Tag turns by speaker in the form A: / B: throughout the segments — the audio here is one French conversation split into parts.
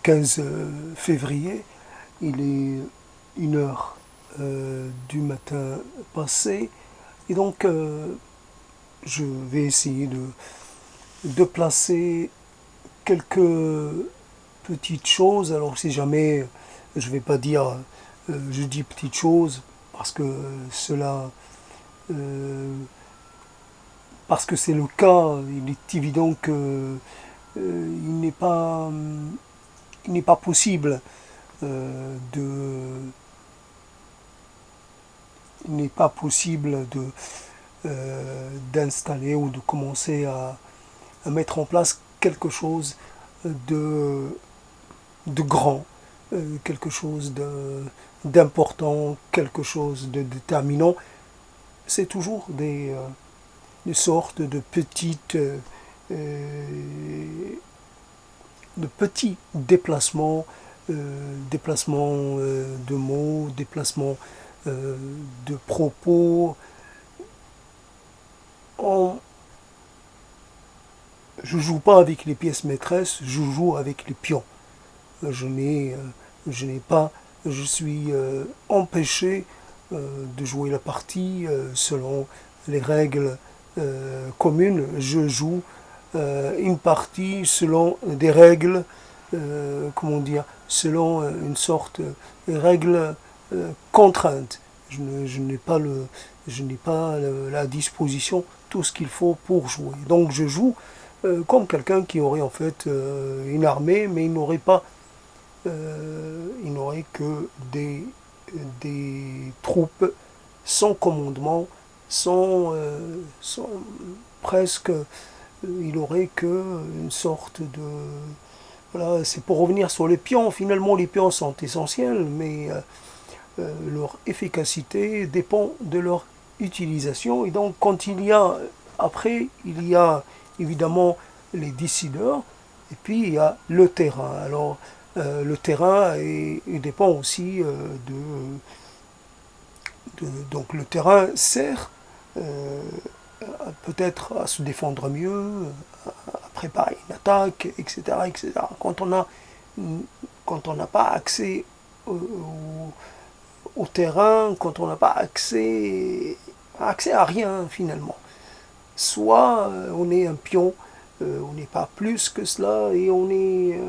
A: 15 février, il est 1 heure du matin passé, et donc je vais essayer de placer quelques petites choses. Alors si jamais je vais pas dire, je dis petites choses parce que cela, euh, parce que c'est le cas, il est évident que il n'est pas possible de il n'est pas possible d'installer ou de commencer à mettre en place quelque chose de, de grand, quelque chose d'important, quelque chose de déterminant. C'est toujours des sortes de petits déplacements, déplacements de mots, déplacements de propos. On, je joue pas avec les pièces maîtresses, je joue avec les pions. Je n'ai, je n'ai pas, je suis empêché de jouer la partie selon les règles communes. Je joue une partie selon des règles, comment dire, selon une sorte de règles contraintes. Je n'ai pas, la disposition, tout ce qu'il faut pour jouer. Donc je joue comme quelqu'un qui aurait en fait une armée, mais il n'aurait que des troupes sans commandement, sans presque, il aurait que une sorte de, voilà, c'est pour revenir sur les pions. Finalement, les pions sont essentiels, mais leur efficacité dépend de leur utilisation. Et donc, après, il y a évidemment les décideurs, et puis il y a le terrain. Alors, le terrain il dépend aussi donc le terrain sert euh, peut-être à se défendre mieux, à préparer une attaque, etc., etc. Quand on n'a pas accès au terrain, quand on n'a pas accès à rien finalement. Soit on est un pion, on n'est pas plus que cela, et on est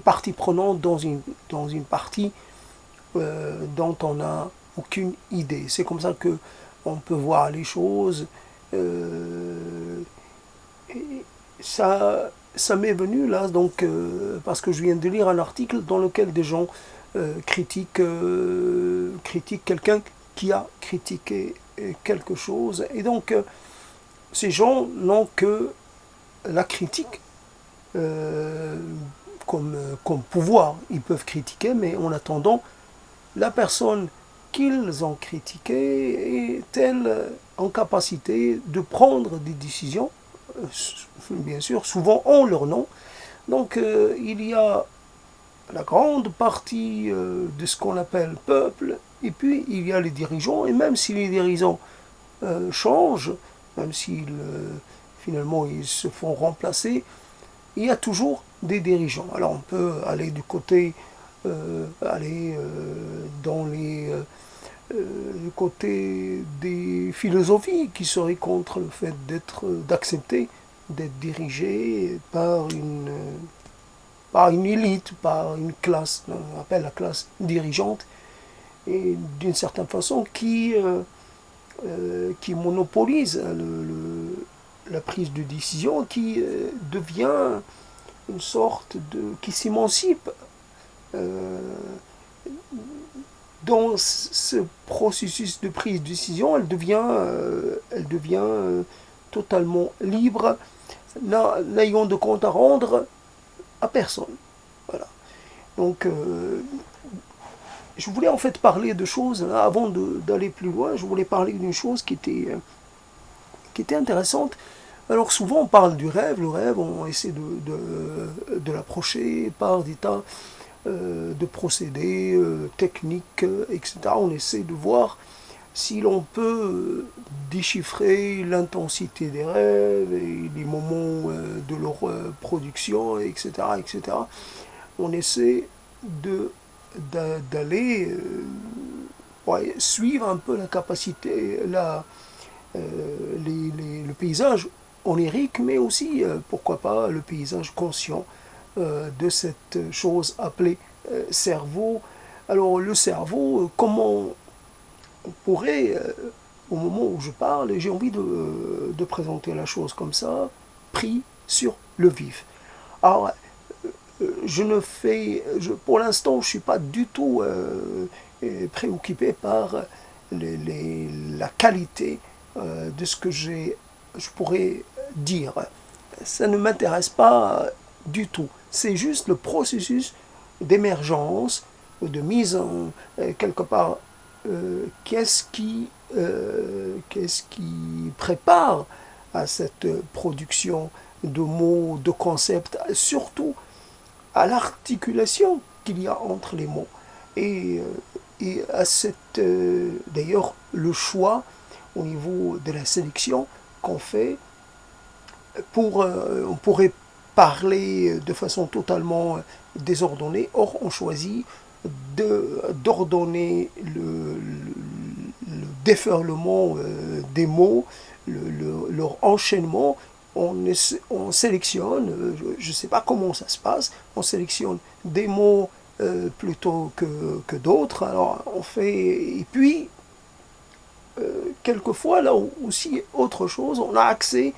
A: partie prenante dans une partie dont on n'a aucune idée. C'est comme ça que on peut voir les choses. Euh, et ça m'est venu là, donc, parce que je viens de lire un article dans lequel des gens critiquent quelqu'un qui a critiqué quelque chose. Et donc, ces gens n'ont que la critique euh, comme pouvoir. Ils peuvent critiquer, mais en attendant, la personne qu'ils ont critiquée est-elle en capacité de prendre des décisions, bien sûr, souvent en leur nom. Donc il y a la grande partie de ce qu'on appelle peuple, et puis il y a les dirigeants, et même si les dirigeants changent, même s'ils finalement ils se font remplacer, il y a toujours des dirigeants. Alors on peut aller du côté, aller dans le côté des philosophies qui seraient contre le fait d'accepter d'être dirigé par une élite, par une classe, on appelle la classe dirigeante, et d'une certaine façon qui monopolise la prise de décision, qui devient une sorte qui s'émancipe euh, dans ce processus de prise de décision. Elle devient totalement libre, n'ayant de compte à rendre à personne. Voilà. Donc, je voulais en fait parler de choses, avant d'aller plus loin, je voulais parler d'une chose qui était intéressante. Alors souvent on parle du rêve, le rêve, on essaie de l'approcher par des tas de procédés techniques, etc. On essaie de voir si l'on peut déchiffrer l'intensité des rêves et les moments de de leur production, etc., etc. On essaie d'aller ouais, suivre un peu la capacité, le paysage onirique, mais aussi, pourquoi pas, le paysage conscient de cette chose appelée cerveau. Alors le cerveau, comment on pourrait, au moment où je parle, j'ai envie de présenter la chose comme ça, pris sur le vif. Alors, je ne fais, pour l'instant, je ne suis pas du tout préoccupé par la qualité de ce que je pourrais dire. Ça ne m'intéresse pas du tout. C'est juste le processus d'émergence, de mise en quelque part. Qu'est-ce qui prépare à cette production de mots, de concepts, surtout à l'articulation qu'il y a entre les mots et, et à cette d'ailleurs le choix au niveau de la sélection qu'on fait pour on pourrait parler de façon totalement désordonnée. Or on choisit d'ordonner le déferlement des mots, leur enchaînement. On sélectionne, je ne sais pas comment ça se passe, on sélectionne des mots plutôt que d'autres. Alors on fait, et puis quelquefois là aussi autre chose, on a accès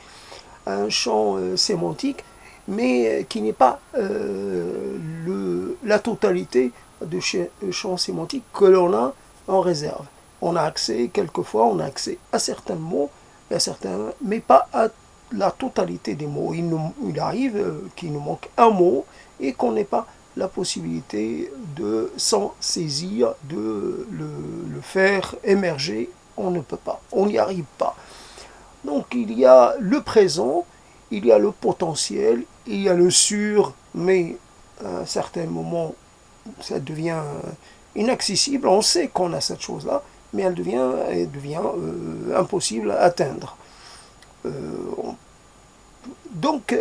A: à un champ sémantique, mais qui n'est pas la totalité de champs sémantiques que l'on a en réserve. On a accès, quelquefois, on a accès à certains mots, à certains, mais pas à la totalité des mots. Il arrive qu'il nous manque un mot et qu'on n'ait pas la possibilité de s'en saisir, de le faire émerger. On ne peut pas, on n'y arrive pas. Donc il y a le présent, il y a le potentiel, il y a le sûr, mais à un certain moment, ça devient inaccessible. On sait qu'on a cette chose-là, mais elle devient impossible à atteindre. Donc,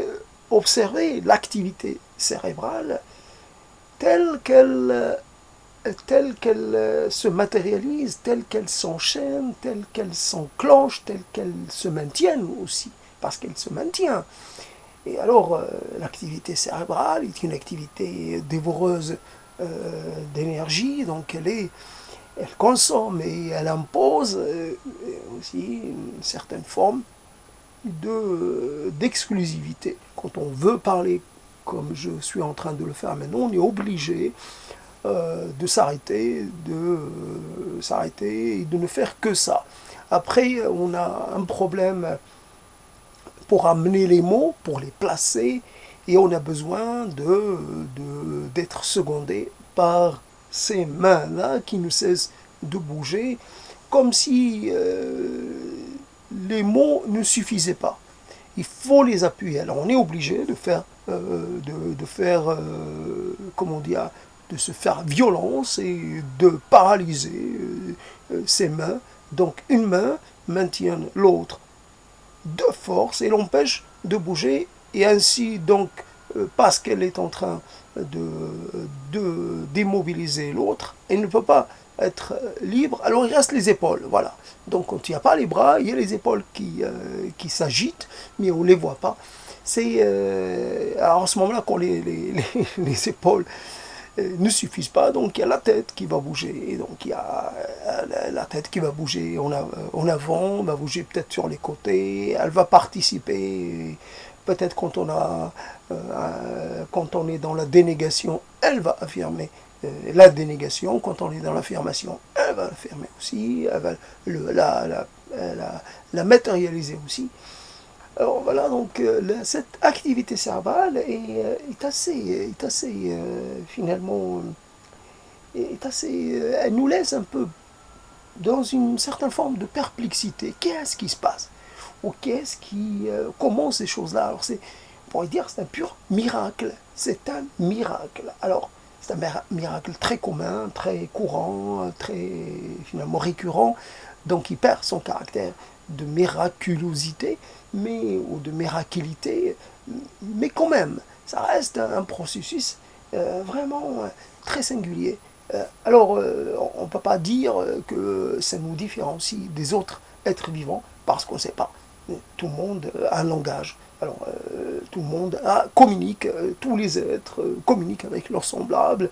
A: observer l'activité cérébrale telle qu'elle se matérialise, telle qu'elle s'enchaîne, telle qu'elle s'enclenche, telle qu'elle se maintienne aussi, parce qu'elle se maintient. Et alors, l'activité cérébrale est une activité dévoreuse d'énergie, donc elle consomme et elle impose aussi une certaine forme d'exclusivité. Quand on veut parler comme je suis en train de le faire maintenant, on est obligé de s'arrêter et de ne faire que ça. Après, on a un problème pour amener les mots, pour les placer, et on a besoin d'être secondé par ces mains-là qui ne cessent de bouger, comme si les mots ne suffisaient pas. Il faut les appuyer. Alors on est obligé de faire, comment dire, de se faire violence et de paralyser ses mains. Donc une main maintient l'autre de force et l'empêche de bouger, et ainsi donc parce qu'elle est en train de démobiliser l'autre, elle ne peut pas être libre, alors il reste les épaules, voilà. Donc quand il n'y a pas les bras, il y a les épaules qui s'agitent, mais on ne les voit pas. C'est alors à ce moment-là, quand les épaules ne suffisent pas, donc il y a la tête qui va bouger, et donc il y a la tête qui va bouger en avant, va bouger peut-être sur les côtés, elle va participer, peut-être quand on est dans la dénégation, elle va affirmer la dénégation, quand on est dans l'affirmation, elle va l'affirmer aussi, elle va la matérialiser aussi. Alors voilà, donc cette activité cérébrale est assez finalement, elle nous laisse un peu dans une certaine forme de perplexité. Qu'est-ce qui se passe? Ou comment ces choses-là? Alors on pourrait dire, c'est un pur miracle. C'est un miracle. Alors, c'est un miracle très commun, très courant, très finalement récurrent Donc il perd son caractère de miraculosité, ou de miraculité, mais quand même, ça reste un processus vraiment très singulier. On ne peut pas dire que ça nous différencie des autres êtres vivants, parce qu'on ne sait pas. Tout le monde a un langage. Tout le monde communique, tous les êtres communiquent avec leurs semblables.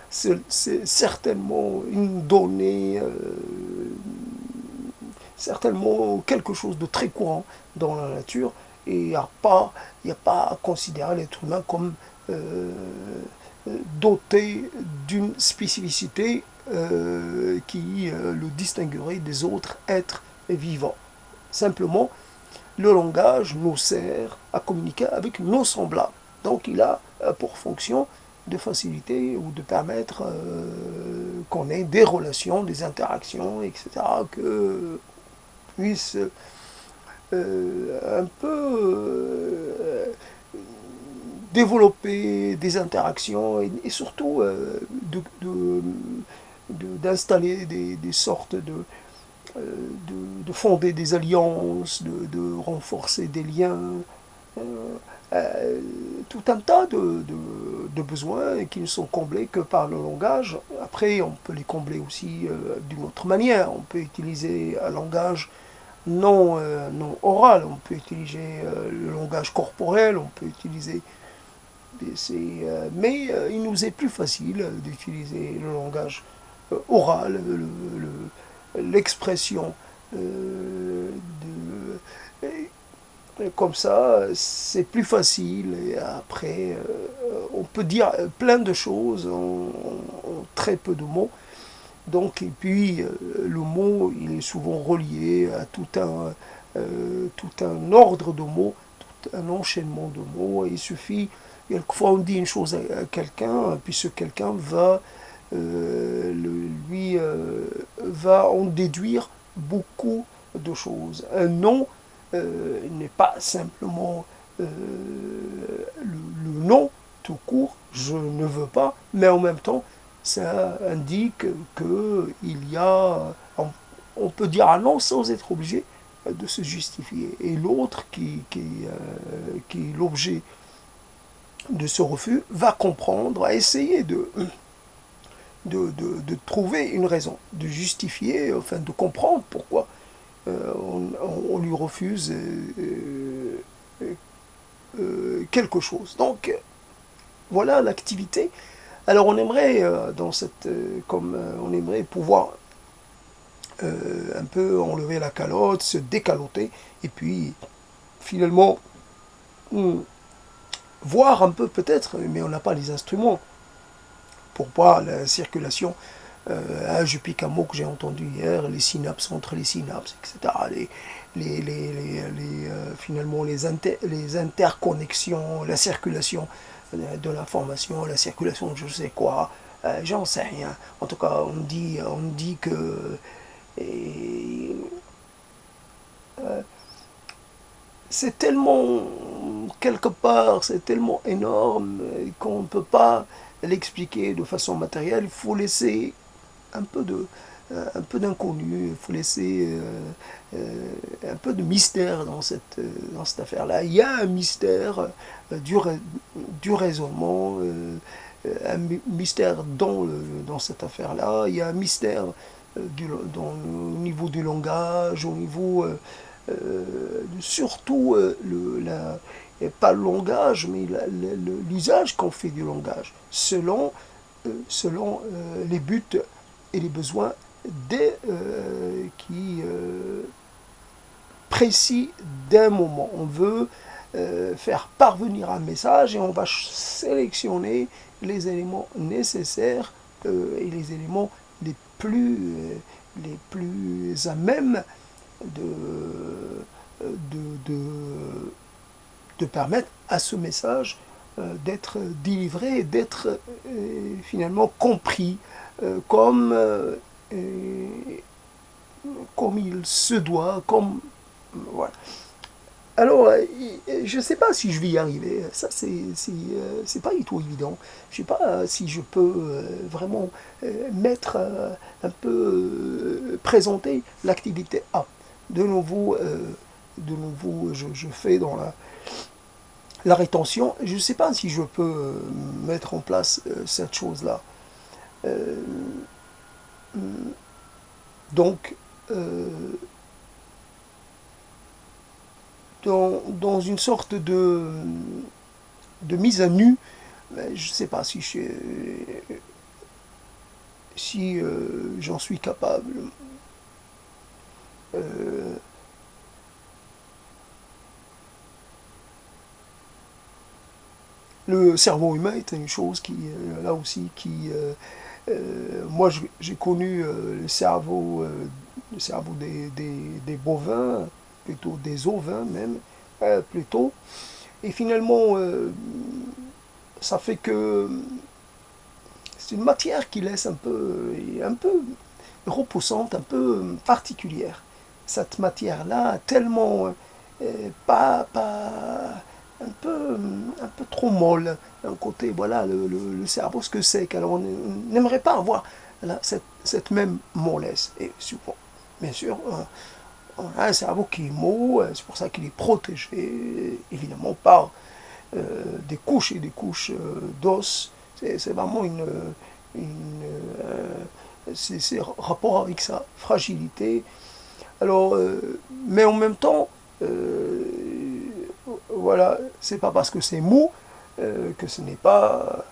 A: C'est certainement une donnée, certainement quelque chose de très courant dans la nature, et il n'y a pas à considérer l'être humain comme doté d'une spécificité qui le distinguerait des autres êtres vivants. Simplement, le langage nous sert à communiquer avec nos semblables. Donc il a pour fonction de faciliter ou de permettre qu'on ait des relations, des interactions, etc., que puisse un peu développer des interactions et surtout d'installer des sortes de fonder des alliances, de renforcer des liens, tout un tas de besoins qui ne sont comblés que par le langage. Après, on peut les combler aussi d'une autre manière. On peut utiliser un langage non oral, on peut utiliser le langage corporel, on peut utiliser mais il nous est plus facile d'utiliser le langage oral, l'expression comme ça, c'est plus facile. Et après, on peut dire plein de choses en très peu de mots. Donc, et puis, le mot, il est souvent relié à tout un ordre de mots, tout un enchaînement de mots. Et il suffit, quelquefois, on dit une chose à quelqu'un, puis ce quelqu'un va en déduire beaucoup de choses. Un nom n'est pas simplement le nom tout court, je ne veux pas, mais en même temps, ça indique qu'il y a, on peut dire un non sans être obligé de se justifier. Et l'autre qui est l'objet de ce refus va comprendre, va essayer de trouver une raison, de justifier, enfin de comprendre pourquoi on lui refuse quelque chose. Donc voilà l'activité. Alors on aimerait on aimerait pouvoir un peu enlever la calotte, se décaloter, et puis finalement voir un peu peut-être, mais on n'a pas les instruments pour voir la circulation. Je pique un mot que j'ai entendu hier, les synapses entre les synapses, etc. Finalement les interconnexions, la circulation de l'information, la circulation de je sais quoi, j'en sais rien. En tout cas, on dit que c'est tellement, quelque part, c'est tellement énorme qu'on ne peut pas l'expliquer de façon matérielle. Il faut laisser un peu d'inconnu, il faut laisser un peu de mystère dans cette affaire-là. Il y a un mystère du raisonnement, un mystère dans cette affaire-là. Il y a un mystère au niveau du langage, au niveau surtout pas le langage, mais l'usage qu'on fait du langage, selon les buts et les besoins qui précis d'un moment. On veut faire parvenir un message et on va sélectionner les éléments nécessaires et les éléments les plus à même de permettre à ce message d'être délivré, d'être finalement compris comme il se doit, voilà. Alors, je ne sais pas si je vais y arriver. Ça, c'est pas du tout évident. Je ne sais pas si je peux vraiment mettre un peu présenter l'activité A. De nouveau, je fais dans la rétention. Je ne sais pas si je peux mettre en place cette chose-là. Euh, donc, euh, dans une sorte de mise à nu, je ne sais pas si j'en suis capable. Euh, le cerveau humain est une chose qui, là aussi, moi j'ai connu le cerveau des bovins, plutôt des ovins même, plutôt. Et finalement, ça fait que c'est une matière qui laisse un peu repoussante, un peu particulière. Cette matière-là, tellement un peu trop molle. Un côté, voilà, le cerveau, ce que c'est. Alors on n'aimerait pas avoir là, cette même mollesse. Et souvent, bien sûr, on a un cerveau qui est mou, c'est pour ça qu'il est protégé, évidemment, par des couches et des couches d'os. C'est vraiment une c'est rapport avec sa fragilité. Alors, mais en même temps, voilà, c'est pas parce que c'est mou que ce n'est pas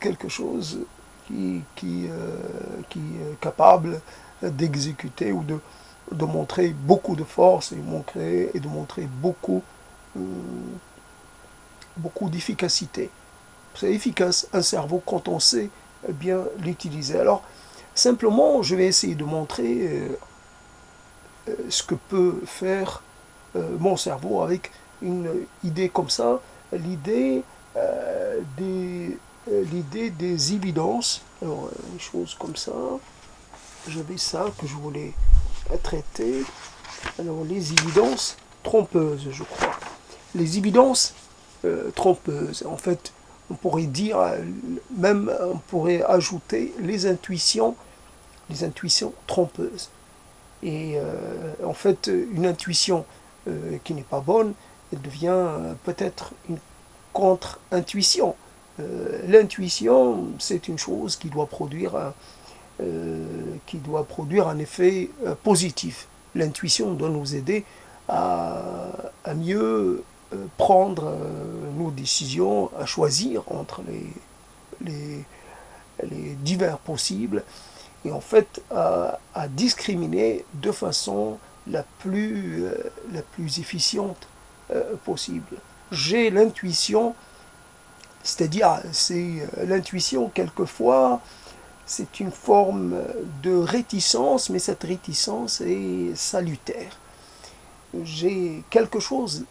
A: quelque chose qui est capable d'exécuter ou de montrer beaucoup de force et de montrer euh, beaucoup d'efficacité. C'est efficace un cerveau quand on sait bien l'utiliser. Alors, simplement, je vais essayer de montrer ce que peut faire mon cerveau avec une idée comme ça, l'idée l'idée des évidences. Alors, une chose comme ça, j'avais ça que je voulais traiter. Alors, les évidences trompeuses, je crois. Les évidences trompeuses, en fait, on pourrait dire, même on pourrait ajouter les intuitions trompeuses. Et en fait, une intuition qui n'est pas bonne, elle devient peut-être une contre-intuition. L'intuition, c'est une chose qui doit produire un effet positif. L'intuition doit nous aider à, à mieux prendre nos décisions, à choisir entre les, les divers possibles et en fait à discriminer de façon la plus efficiente possible. J'ai l'intuition, c'est-à-dire c'est l'intuition quelquefois c'est une forme de réticence, mais cette réticence est salutaire. J'ai quelque chose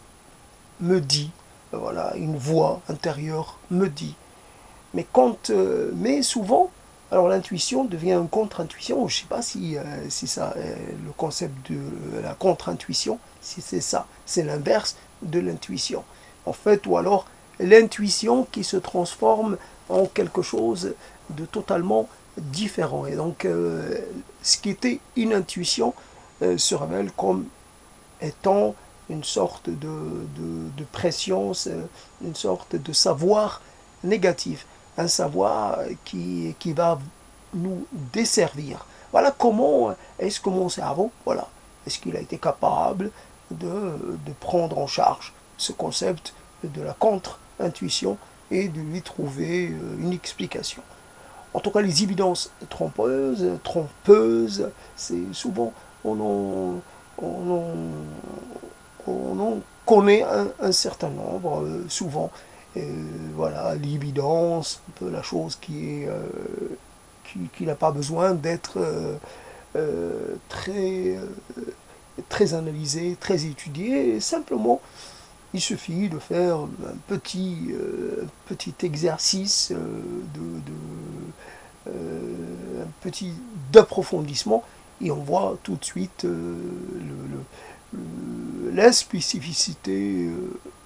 A: me dit, voilà, une voix intérieure me dit, mais souvent, alors l'intuition devient une contre-intuition. Je ne sais pas si ça, le concept de la contre-intuition, si c'est ça, c'est l'inverse de l'intuition. En fait, ou alors l'intuition qui se transforme en quelque chose de totalement différent. Et donc, ce qui était une intuition se révèle comme étant une sorte de pression, une sorte de savoir négatif, un savoir qui va nous desservir. Voilà comment est-ce que mon cerveau, voilà, est-ce qu'il a été capable de prendre en charge ce concept de la contre-intuition et de lui trouver une explication. En tout cas, les évidences trompeuses, c'est souvent, on en, on en, on en connaît un certain nombre, souvent. Voilà, l'évidence, un peu la chose qui n'a pas besoin d'être très analysée, très étudiée. Simplement, il suffit de faire petit exercice un petit d'approfondissement et on voit tout de suite la spécificité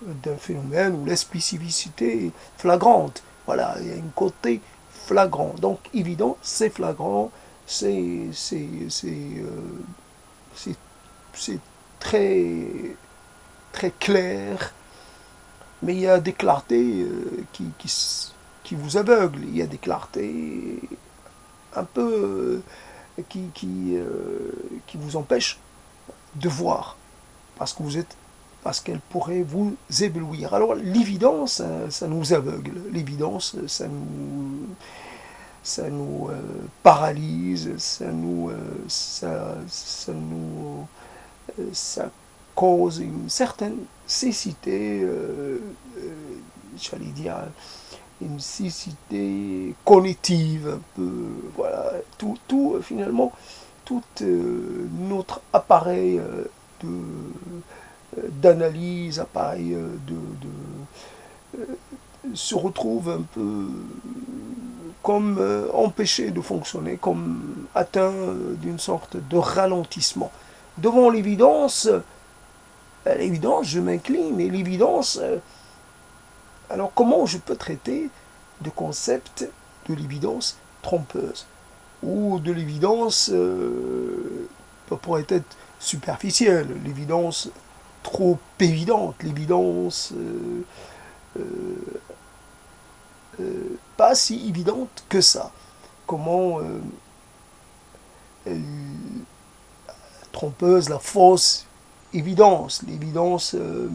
A: d'un phénomène ou la spécificité flagrante. Voilà, il y a un côté flagrant. Donc évident, c'est flagrant, c'est c'est c'est très très clair, mais il y a des clartés qui vous aveuglent. Il y a des clartés un peu qui vous empêchent de voir parce que vous êtes parce qu'elle pourrait vous éblouir. Alors l'évidence, ça nous aveugle. L'évidence, ça nous paralyse, ça cause une certaine cécité, j'allais dire une cécité cognitive, un peu, voilà, finalement, tout notre appareil d'analyse, appareil se retrouve un peu comme empêché de fonctionner, comme atteint d'une sorte de ralentissement. Devant l'évidence, je m'incline, et l'évidence, alors comment je peux traiter de concept de l'évidence trompeuse ou de l'évidence pourrait être superficielle, l'évidence trop évidente, l'évidence pas si évidente que ça. Comment trompeuse, la fausse évidence, l'évidence euh,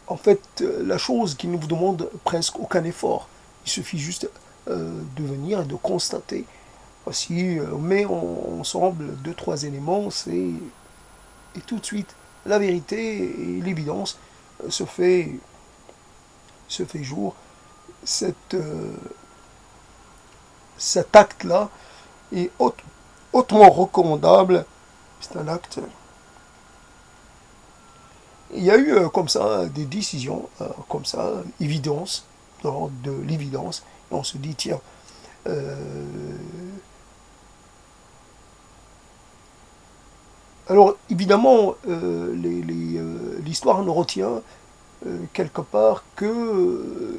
A: en fait, la chose qui ne vous demande presque aucun effort. Il suffit juste de venir et de constater. Voici, on met ensemble deux, trois éléments, et tout de suite, la vérité et l'évidence se fait, jour. Cet acte-là est hautement recommandable. C'est un acte. Il y a eu comme ça des décisions, comme ça, évidence, de l'ordre de l'évidence. Et on se dit, tiens, alors évidemment, l'histoire ne retient quelque part que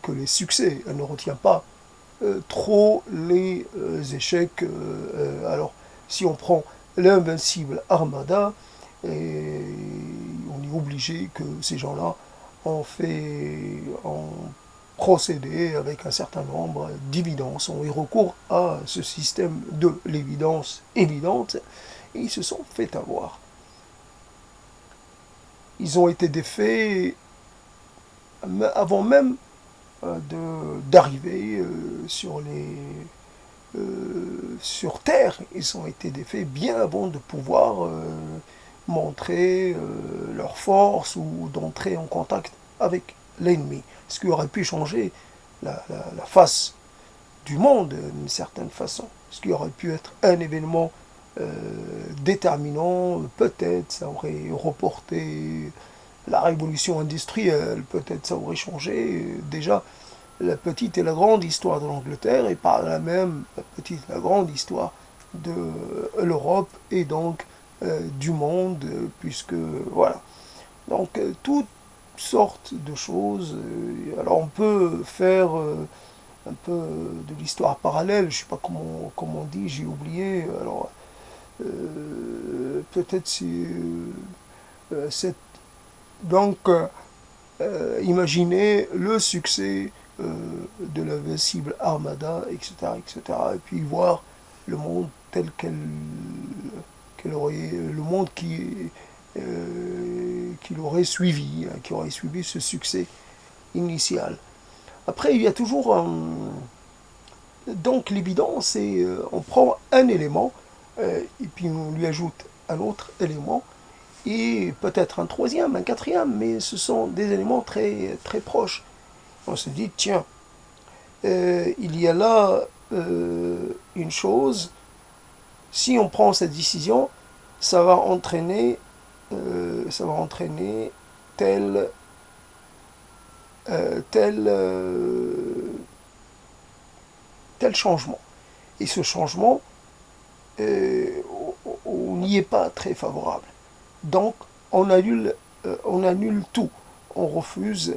A: les succès. Elle ne retient pas trop les échecs. Alors, si on prend l'invincible Armada, et on est obligé que ces gens-là ont procédé avec un certain nombre d'évidences, ont eu recours à ce système de l'évidence évidente, et ils se sont fait avoir. Ils ont été défaits avant même d'arriver sur Terre. Ils ont été défaits bien avant de pouvoir montrer leur force ou d'entrer en contact avec l'ennemi. Ce qui aurait pu changer la face du monde d'une certaine façon. Ce qui aurait pu être un événement déterminant, peut-être ça aurait reporté la révolution industrielle, peut-être ça aurait changé déjà la petite et la grande histoire de l'Angleterre, et par là même la petite et la grande histoire de l'Europe et donc du monde, puisque voilà. Donc toutes sortes de choses. Alors on peut faire un peu de l'histoire parallèle, je ne sais pas comment on dit, j'ai oublié. Alors peut-être si cette donc imaginez le succès de l'invincible Armada, etc., etc., et puis voir le monde tel qu'elle aurait, le monde qu'il aurait suivi, qui aurait suivi ce succès initial. Après, il y a toujours donc l'évidence, c'est on prend un élément et puis on lui ajoute un autre élément et peut-être un troisième, un quatrième, mais ce sont des éléments très, très proches. On se dit, tiens, il y a là une chose, si on prend cette décision, ça va entraîner tel, tel changement. Et ce changement, on n'y est pas très favorable. Donc, on annule tout. On refuse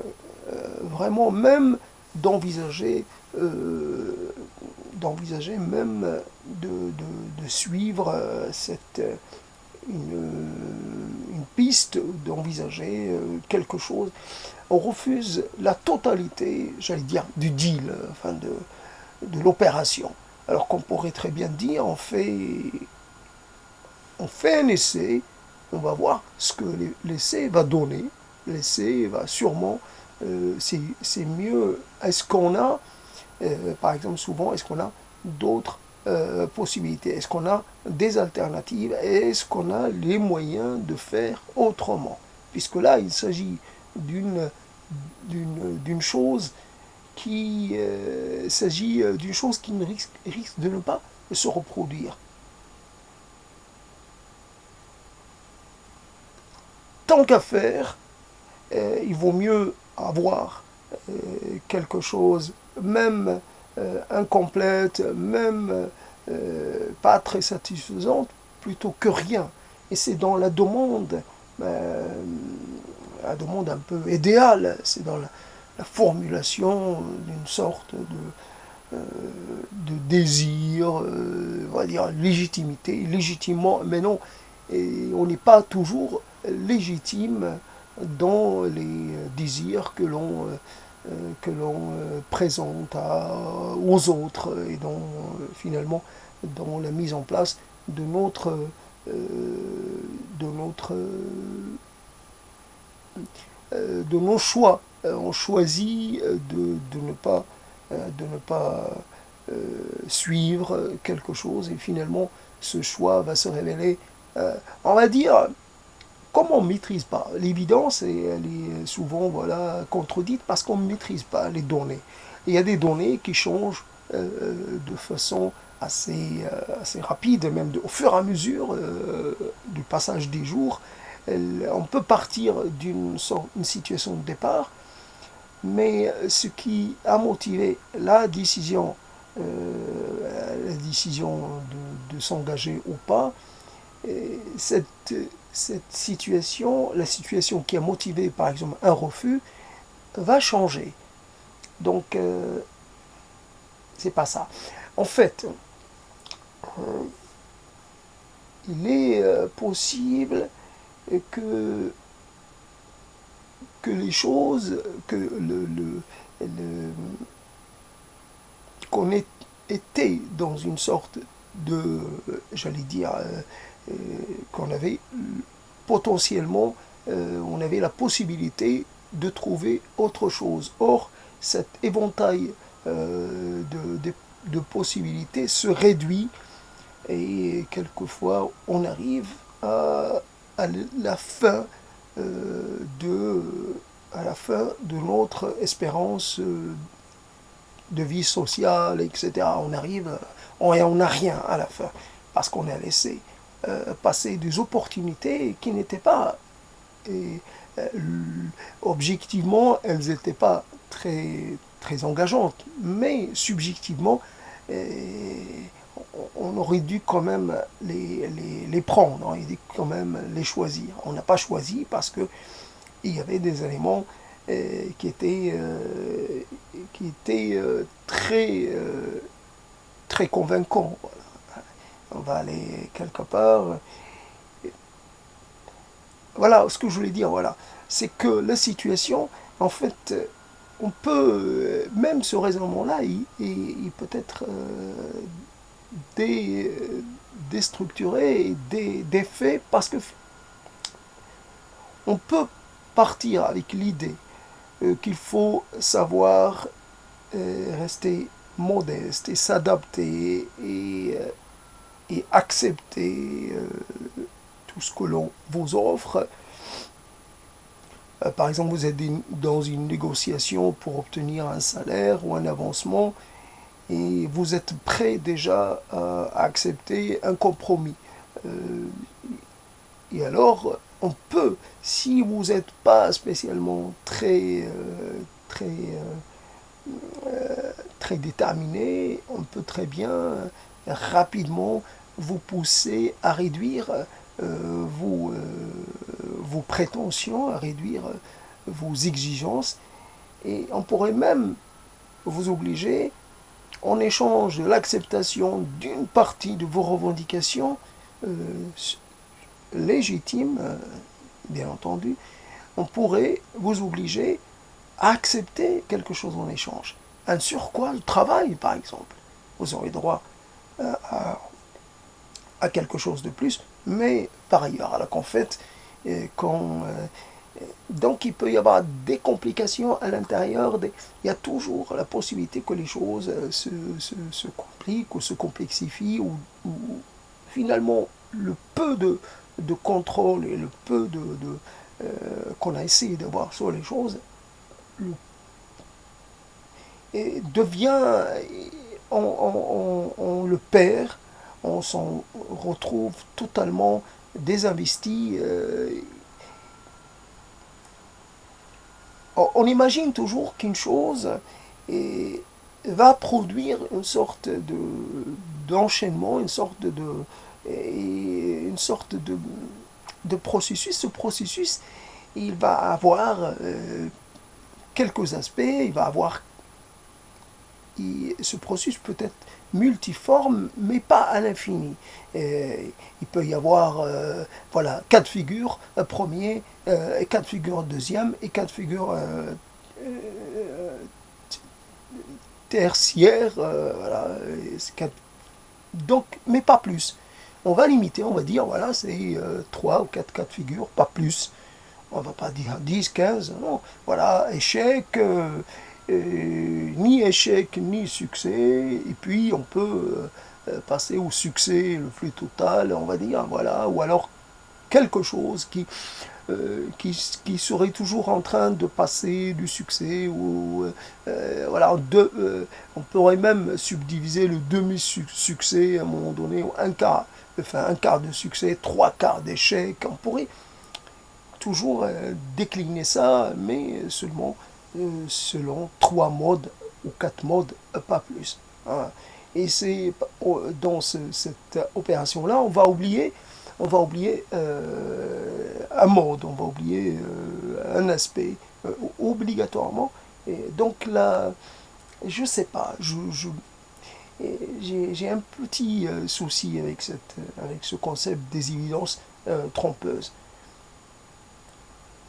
A: vraiment même d'envisager même de suivre une piste, d'envisager quelque chose. On refuse la totalité, j'allais dire, du deal, enfin de l'opération. Alors qu'on pourrait très bien dire, on fait un essai, on va voir ce que l'essai va donner. L'essai va sûrement, c'est mieux. Est-ce qu'on a, par exemple, souvent, est-ce qu'on a d'autres possibilités? Est-ce qu'on a des alternatives? Est-ce qu'on a les moyens de faire autrement? Puisque là, il s'agit d'une chose qui ne risque de ne pas se reproduire. Tant qu'à faire, il vaut mieux avoir quelque chose, même incomplète, même pas très satisfaisante, plutôt que rien. Et c'est dans la demande un peu idéale, c'est dans la formulation d'une sorte de désir, on va dire légitimement, mais non, et on n'est pas toujours légitime dans les désirs que l'on présente aux autres et finalement dans la mise en place de nos choix. On choisit de ne pas suivre quelque chose et finalement ce choix va se révéler, on va dire, comme on ne maîtrise pas. L'évidence, elle est souvent contredite parce qu'on ne maîtrise pas les données. Et il y a des données qui changent de façon assez rapide, même au fur et à mesure du passage des jours. On peut partir d'une situation de départ, mais ce qui a motivé la décision de s'engager ou pas, cette situation, la situation qui a motivé par exemple un refus, va changer. Donc, c'est pas ça. En fait, il est possible que les choses, qu'on ait été dans une sorte de, j'allais dire, qu'on avait potentiellement, on avait la possibilité de trouver autre chose. Or, cet éventail de possibilités se réduit et quelquefois on arrive à la fin de notre espérance de vie sociale, etc. On n'a rien à la fin parce qu'on a laissé passer des opportunités qui n'étaient pas, et, objectivement, elles n'étaient pas très, très engageantes, mais subjectivement, on aurait dû quand même les prendre, on aurait dû quand même les choisir. On n'a pas choisi parce que il y avait des éléments qui étaient très, très convaincants. Voilà. On va aller quelque part. Voilà ce que je voulais dire. Voilà, c'est que la situation, en fait, on peut, même ce raisonnement-là, il peut être déstructuré et défait parce que on peut partir avec l'idée qu'il faut savoir rester modeste et s'adapter et accepter tout ce que l'on vous offre. Par exemple, vous êtes dans une négociation pour obtenir un salaire ou un avancement et vous êtes prêt déjà à accepter un compromis. Et alors, on peut, si vous n'êtes très très déterminé, on peut très bien rapidement vous pousser à réduire vos prétentions, à réduire vos exigences, et on pourrait même vous obliger, en échange de l'acceptation d'une partie de vos revendications euh, légitimes, bien entendu, on pourrait vous obliger à accepter quelque chose en échange. Un surcroît de travail, par exemple. Vous aurez droit à quelque chose de plus, mais par ailleurs, alors qu'en fait, donc il peut y avoir des complications à l'intérieur, il y a toujours la possibilité que les choses se compliquent ou se complexifient, ou finalement le peu de contrôle et le peu qu'on a essayé d'avoir sur les choses devient, on le perd, on s'en retrouve totalement désinvesti. On imagine toujours qu'une chose va produire une sorte d'enchaînement, une sorte de processus. Ce processus, il va avoir quelques aspects, ce processus peut être multiforme, mais pas à l'infini. Il peut y avoir voilà, cas de figure premier, cas de figure deuxième et cas de figure tertiaire. Voilà, donc, mais pas plus. On va limiter, on va dire, voilà, c'est 3 ou 4 cas de figure, pas plus. On ne va pas dire 10, 15, non. Voilà, échec, ni échec, ni succès, et puis on peut passer au succès le plus total, on va dire, voilà, ou alors quelque chose qui serait toujours en train de passer du succès, ou voilà, on pourrait même subdiviser le demi-succès à un moment donné, ou un quart de succès, 3 quarts d'échec, on pourrait toujours décliner ça, mais seulement selon 3 modes ou 4 modes, pas plus. Hein. Et c'est dans cette opération-là, on va oublier un mode, on va oublier un aspect obligatoirement. Et donc là, je sais pas, j'ai un petit souci avec ce concept des évidences trompeuses.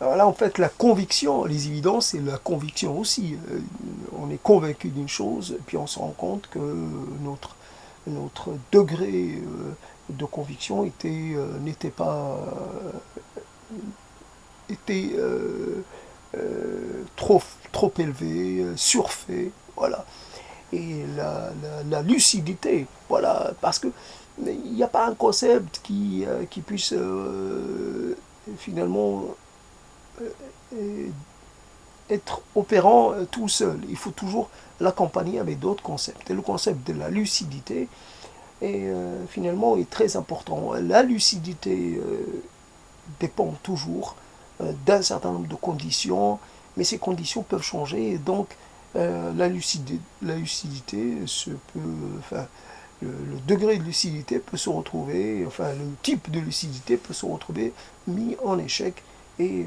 A: Alors là, en fait, la conviction, les évidences, c'est la conviction aussi. On est convaincu d'une chose, et puis on se rend compte que notre degré de conviction n'était pas était trop élevé, surfait, voilà. Et la lucidité, voilà, parce que il n'y a pas un concept qui puisse finalement être opérant tout seul. Il faut toujours l'accompagner avec d'autres concepts. Et le concept de la lucidité finalement est très important. La lucidité dépend toujours d'un certain nombre de conditions, mais ces conditions peuvent changer. Et donc la lucidité enfin, le degré de lucidité peut se retrouver, enfin le type de lucidité peut se retrouver mis en échec. Et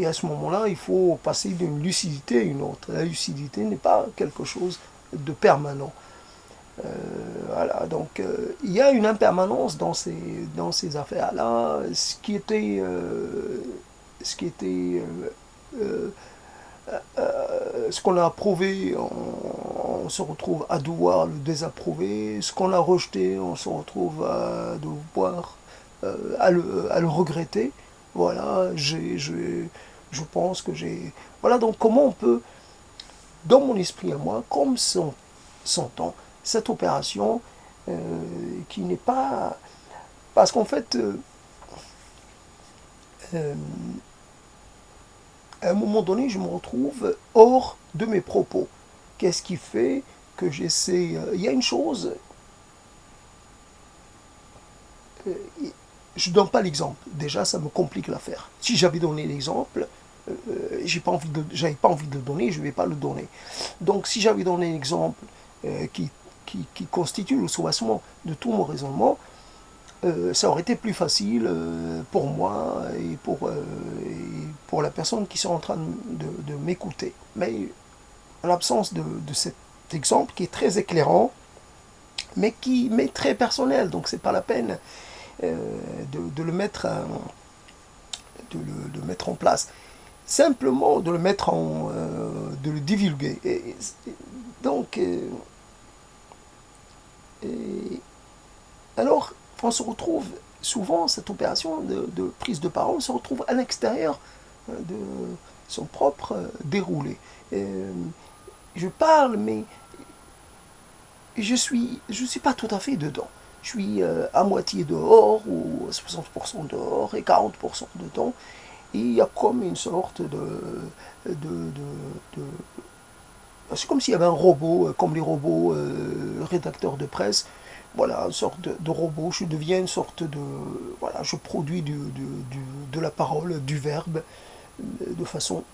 A: à ce moment-là, il faut passer d'une lucidité à une autre. La lucidité n'est pas quelque chose de permanent. Voilà, donc il y a une impermanence dans ces affaires-là. Ce qu'on a approuvé, on se retrouve à devoir le désapprouver. Ce qu'on a rejeté, on se retrouve à devoir à le regretter. Voilà, je pense que j'ai... Voilà, donc comment on peut, dans mon esprit à moi, comme s'entend, cette opération qui n'est pas... Parce qu'en fait, à un moment donné, je me retrouve hors de mes propos. Qu'est-ce qui fait que j'essaie... Il y a une chose... je ne donne pas l'exemple. Déjà, ça me complique l'affaire. Si j'avais donné l'exemple, j'avais pas envie de le donner, je ne vais pas le donner. Donc si j'avais donné un exemple qui constitue le soubassement de tout mon raisonnement, ça aurait été plus facile pour moi et pour la personne qui sont en train de m'écouter. Mais en l'absence de cet exemple qui est très éclairant, mais qui m'est très personnel, donc c'est pas la peine de le mettre de le mettre en place. Simplement de le mettre de le divulguer. Donc, alors, on se retrouve souvent, cette opération de prise de parole se retrouve à l'extérieur de son propre déroulé. Je parle, mais je suis pas tout à fait dedans. Je suis à moitié dehors, ou 60% dehors et 40% dedans. Et il y a comme une sorte de c'est comme s'il y avait un robot, comme les robots rédacteurs de presse. Voilà, une sorte de robot. Je deviens une sorte de... Voilà, je produis de la parole, du verbe, de façon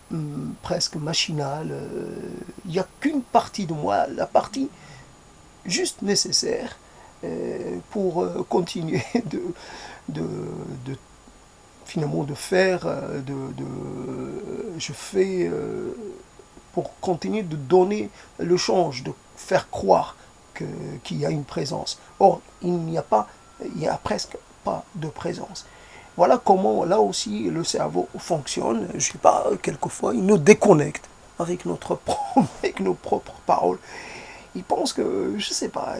A: presque machinale. Il n'y a qu'une partie de moi, la partie juste nécessaire pour continuer de, de finalement de faire, je fais pour continuer de donner le change, de faire croire qu'il y a une présence. Or, il n'y a presque pas de présence. Voilà comment, là aussi, le cerveau fonctionne. Je ne sais pas, quelquefois, il nous déconnecte avec avec nos propres paroles. Il pense que, je ne sais pas,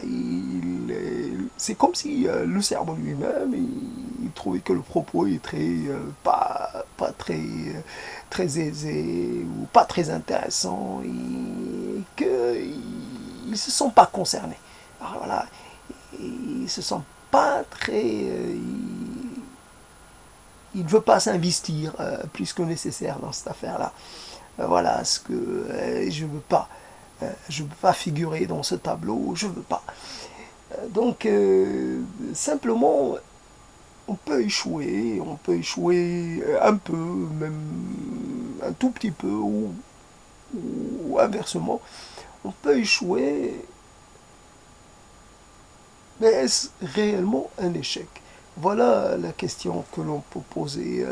A: c'est comme si le cerveau lui-même, il trouvait que le propos est pas très aisé ou pas très intéressant et qu'ils ne se sont pas concernés. Alors voilà, ils ne se sentent pas très... il ne veut pas s'investir plus que nécessaire dans cette affaire-là. Voilà ce que je ne veux pas. Je ne veux pas figurer dans ce tableau, je ne veux pas. Donc, simplement, on peut échouer un peu, même un tout petit peu, ou inversement, on peut échouer, mais est-ce réellement un échec? Voilà la question que l'on peut poser.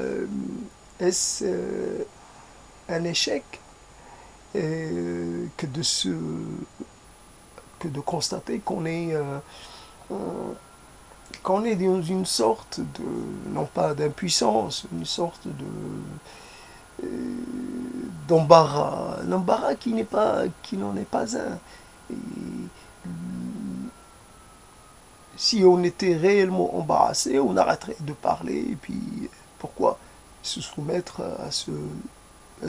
A: Est-ce un échec que de constater qu'on est dans une sorte de, non pas d'impuissance, une sorte d'embarras, un embarras qui n'en est pas un. Et si on était réellement embarrassé, on arrêterait de parler, et puis pourquoi se soumettre à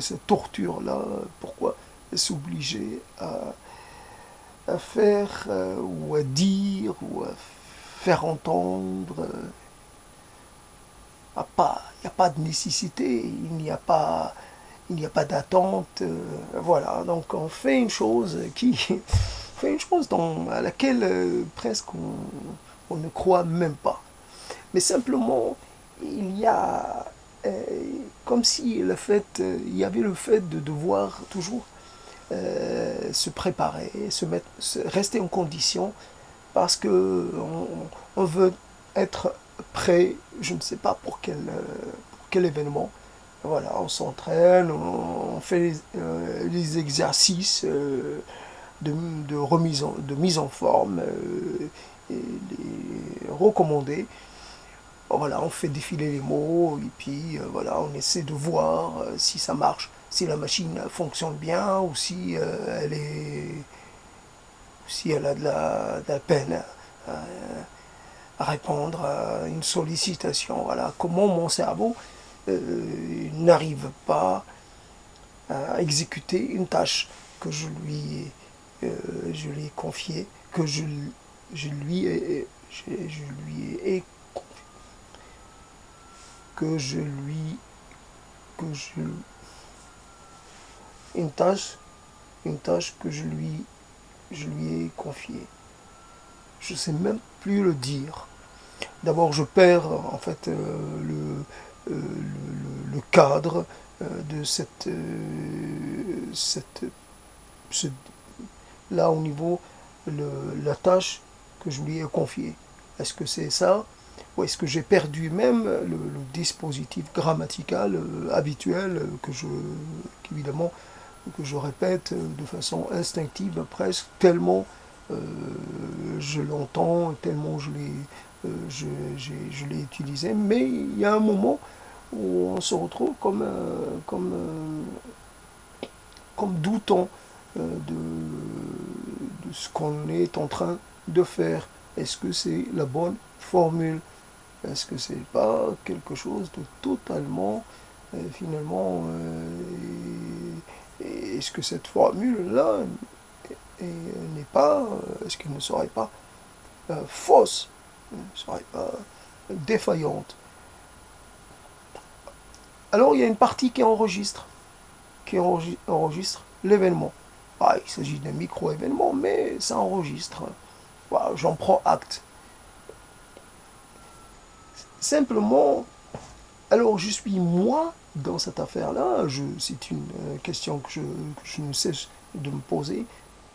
A: cette torture-là? Pourquoi s'obliger à faire ou à dire ou à faire entendre? Il n'y a pas de nécessité, il n'y a pas d'attente. Voilà, donc on fait une chose fait une chose à laquelle presque on ne croit même pas. Mais simplement, il y a comme si il y avait le fait de devoir toujours se préparer, rester en condition, parce que on veut être prêt, je ne sais pas pour quel événement. Voilà, on s'entraîne, on fait les exercices de mise en forme, et les recommandés. Voilà, on fait défiler les mots et puis voilà, on essaie de voir si ça marche, si la machine fonctionne bien ou si elle a de la peine à répondre à une sollicitation. Voilà, comment mon cerveau n'arrive pas à exécuter une tâche que je lui ai confiée, que je lui ai que je lui que je une tâche que je lui ai confiée. Je sais même plus le dire. D'abord je perds en fait le cadre, de ce- là au niveau la tâche que je lui ai confiée. Est-ce que c'est ça ou est-ce que j'ai perdu même le dispositif grammatical habituel qu'évidemment que je répète de façon instinctive presque tellement euh, je l'entends, tellement je l'ai utilisé. Mais il y a un moment où on se retrouve comme doutant de ce qu'on est en train de faire. Est-ce que c'est la bonne formule? Est-ce que c'est pas quelque chose de totalement, finalement, est-ce que cette formule-là n'est pas, est-ce qu'elle ne serait pas fausse, ne serait pas défaillante? Alors il y a une partie qui enregistre l'événement. Ah, il s'agit d'un micro-événement, mais ça enregistre. Voilà, j'en prends acte. Simplement, alors je suis moi dans cette affaire-là, c'est une question que je ne cesse de me poser.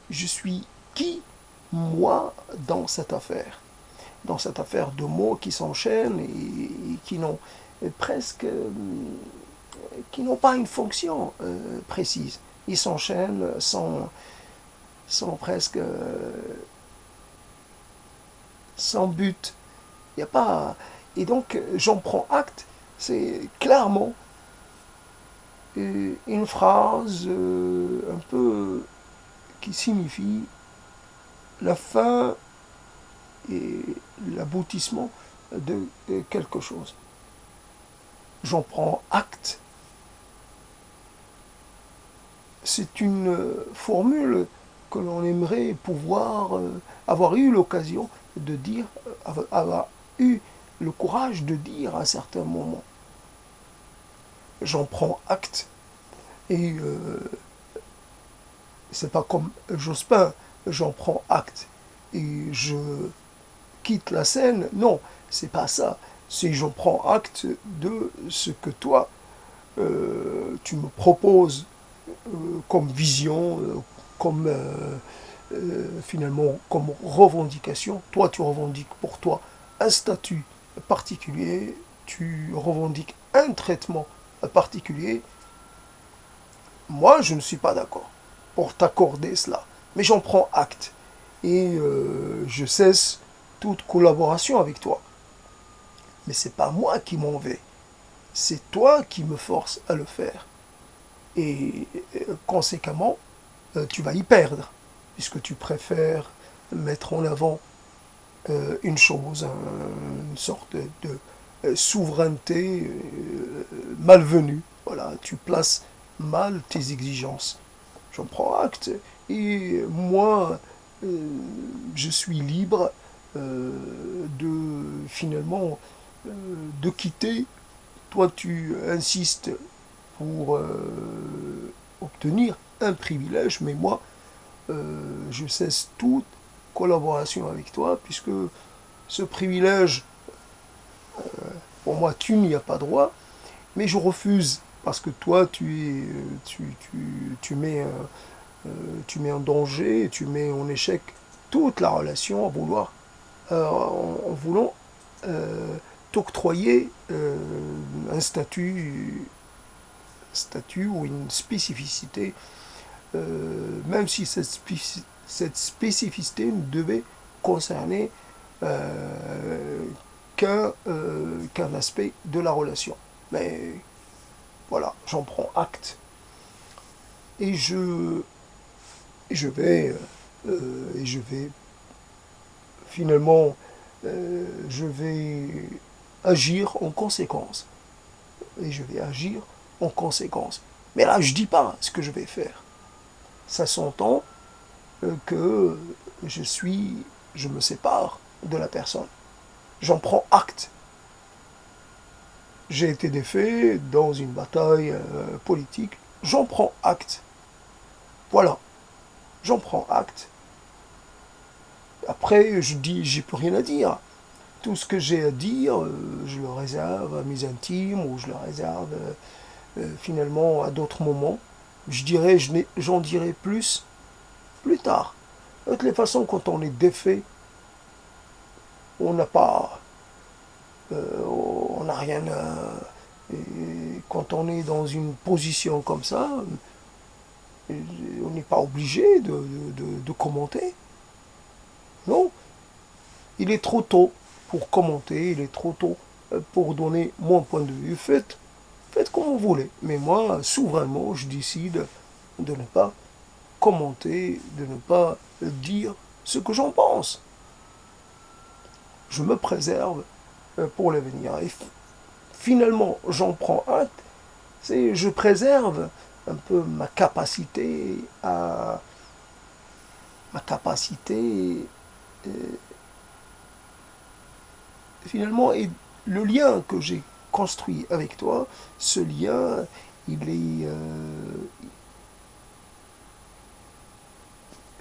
A: Je suis qui, moi, dans cette affaire? Dans cette affaire de mots qui s'enchaînent et qui n'ont presque qui n'ont pas une fonction précise. Ils s'enchaînent sans presque sans but. Il n'y a pas. Et donc j'en prends acte. C'est clairement une phrase un peu qui signifie la fin et l'aboutissement de quelque chose. J'en prends acte. C'est une formule que l'on aimerait pouvoir avoir eu l'occasion de dire, avoir eu le courage de dire à certains moments. J'en prends acte. Et c'est pas comme Jospin, j'en prends acte et je quitte la scène. Non, c'est pas ça. C'est j'en prends acte de ce que toi, tu me proposes comme vision, comme finalement comme revendication. Toi, tu revendiques pour toi un statut particulier, tu revendiques un traitement particulier. Moi, je ne suis pas d'accord pour t'accorder cela, mais j'en prends acte et je cesse toute collaboration avec toi. Mais c'est pas moi qui m'en vais, c'est toi qui me forces à le faire. Et conséquemment, tu vas y perdre, puisque tu préfères mettre en avant une chose, une sorte de souveraineté malvenue. Voilà, tu places mal tes exigences. J'en prends acte. Et moi, je suis libre de finalement de quitter. Toi, tu insistes pour obtenir un privilège, mais moi, je cesse toute collaboration avec toi, puisque ce privilège, pour moi, tu n'y as pas droit, mais je refuse, parce que toi, tu mets en danger, tu mets en échec toute la relation en voulant t'octroyer un statut ou une spécificité, même si cette spécificité ne devait concerner qu'un aspect de la relation. Mais voilà, j'en prends acte. Et je vais finalement, je vais agir en conséquence. Et je vais agir en conséquence. Mais là, je ne dis pas ce que je vais faire. Ça s'entend que je me sépare de la personne. J'en prends acte. J'ai été défait dans une bataille politique. J'en prends acte. Voilà, j'en prends acte. Après, je dis, j'ai plus rien à dire. Tout ce que j'ai à dire, je le réserve à mes intimes ou je le réserve finalement à d'autres moments. J'en dirai plus tard. De toutes les façons, quand on est défait, on n'a pas, on n'a rien à, et quand on est dans une position comme ça, on n'est pas obligé de commenter. Non, il est trop tôt pour commenter, il est trop tôt pour donner mon point de vue. Faites comme vous voulez. Mais moi, souverainement, je décide de ne pas commenter, de ne pas dire ce que j'en pense. Je me préserve pour l'avenir. Et finalement, j'en prends acte. Je préserve un peu ma capacité finalement, et le lien que j'ai construit avec toi, ce lien, il est,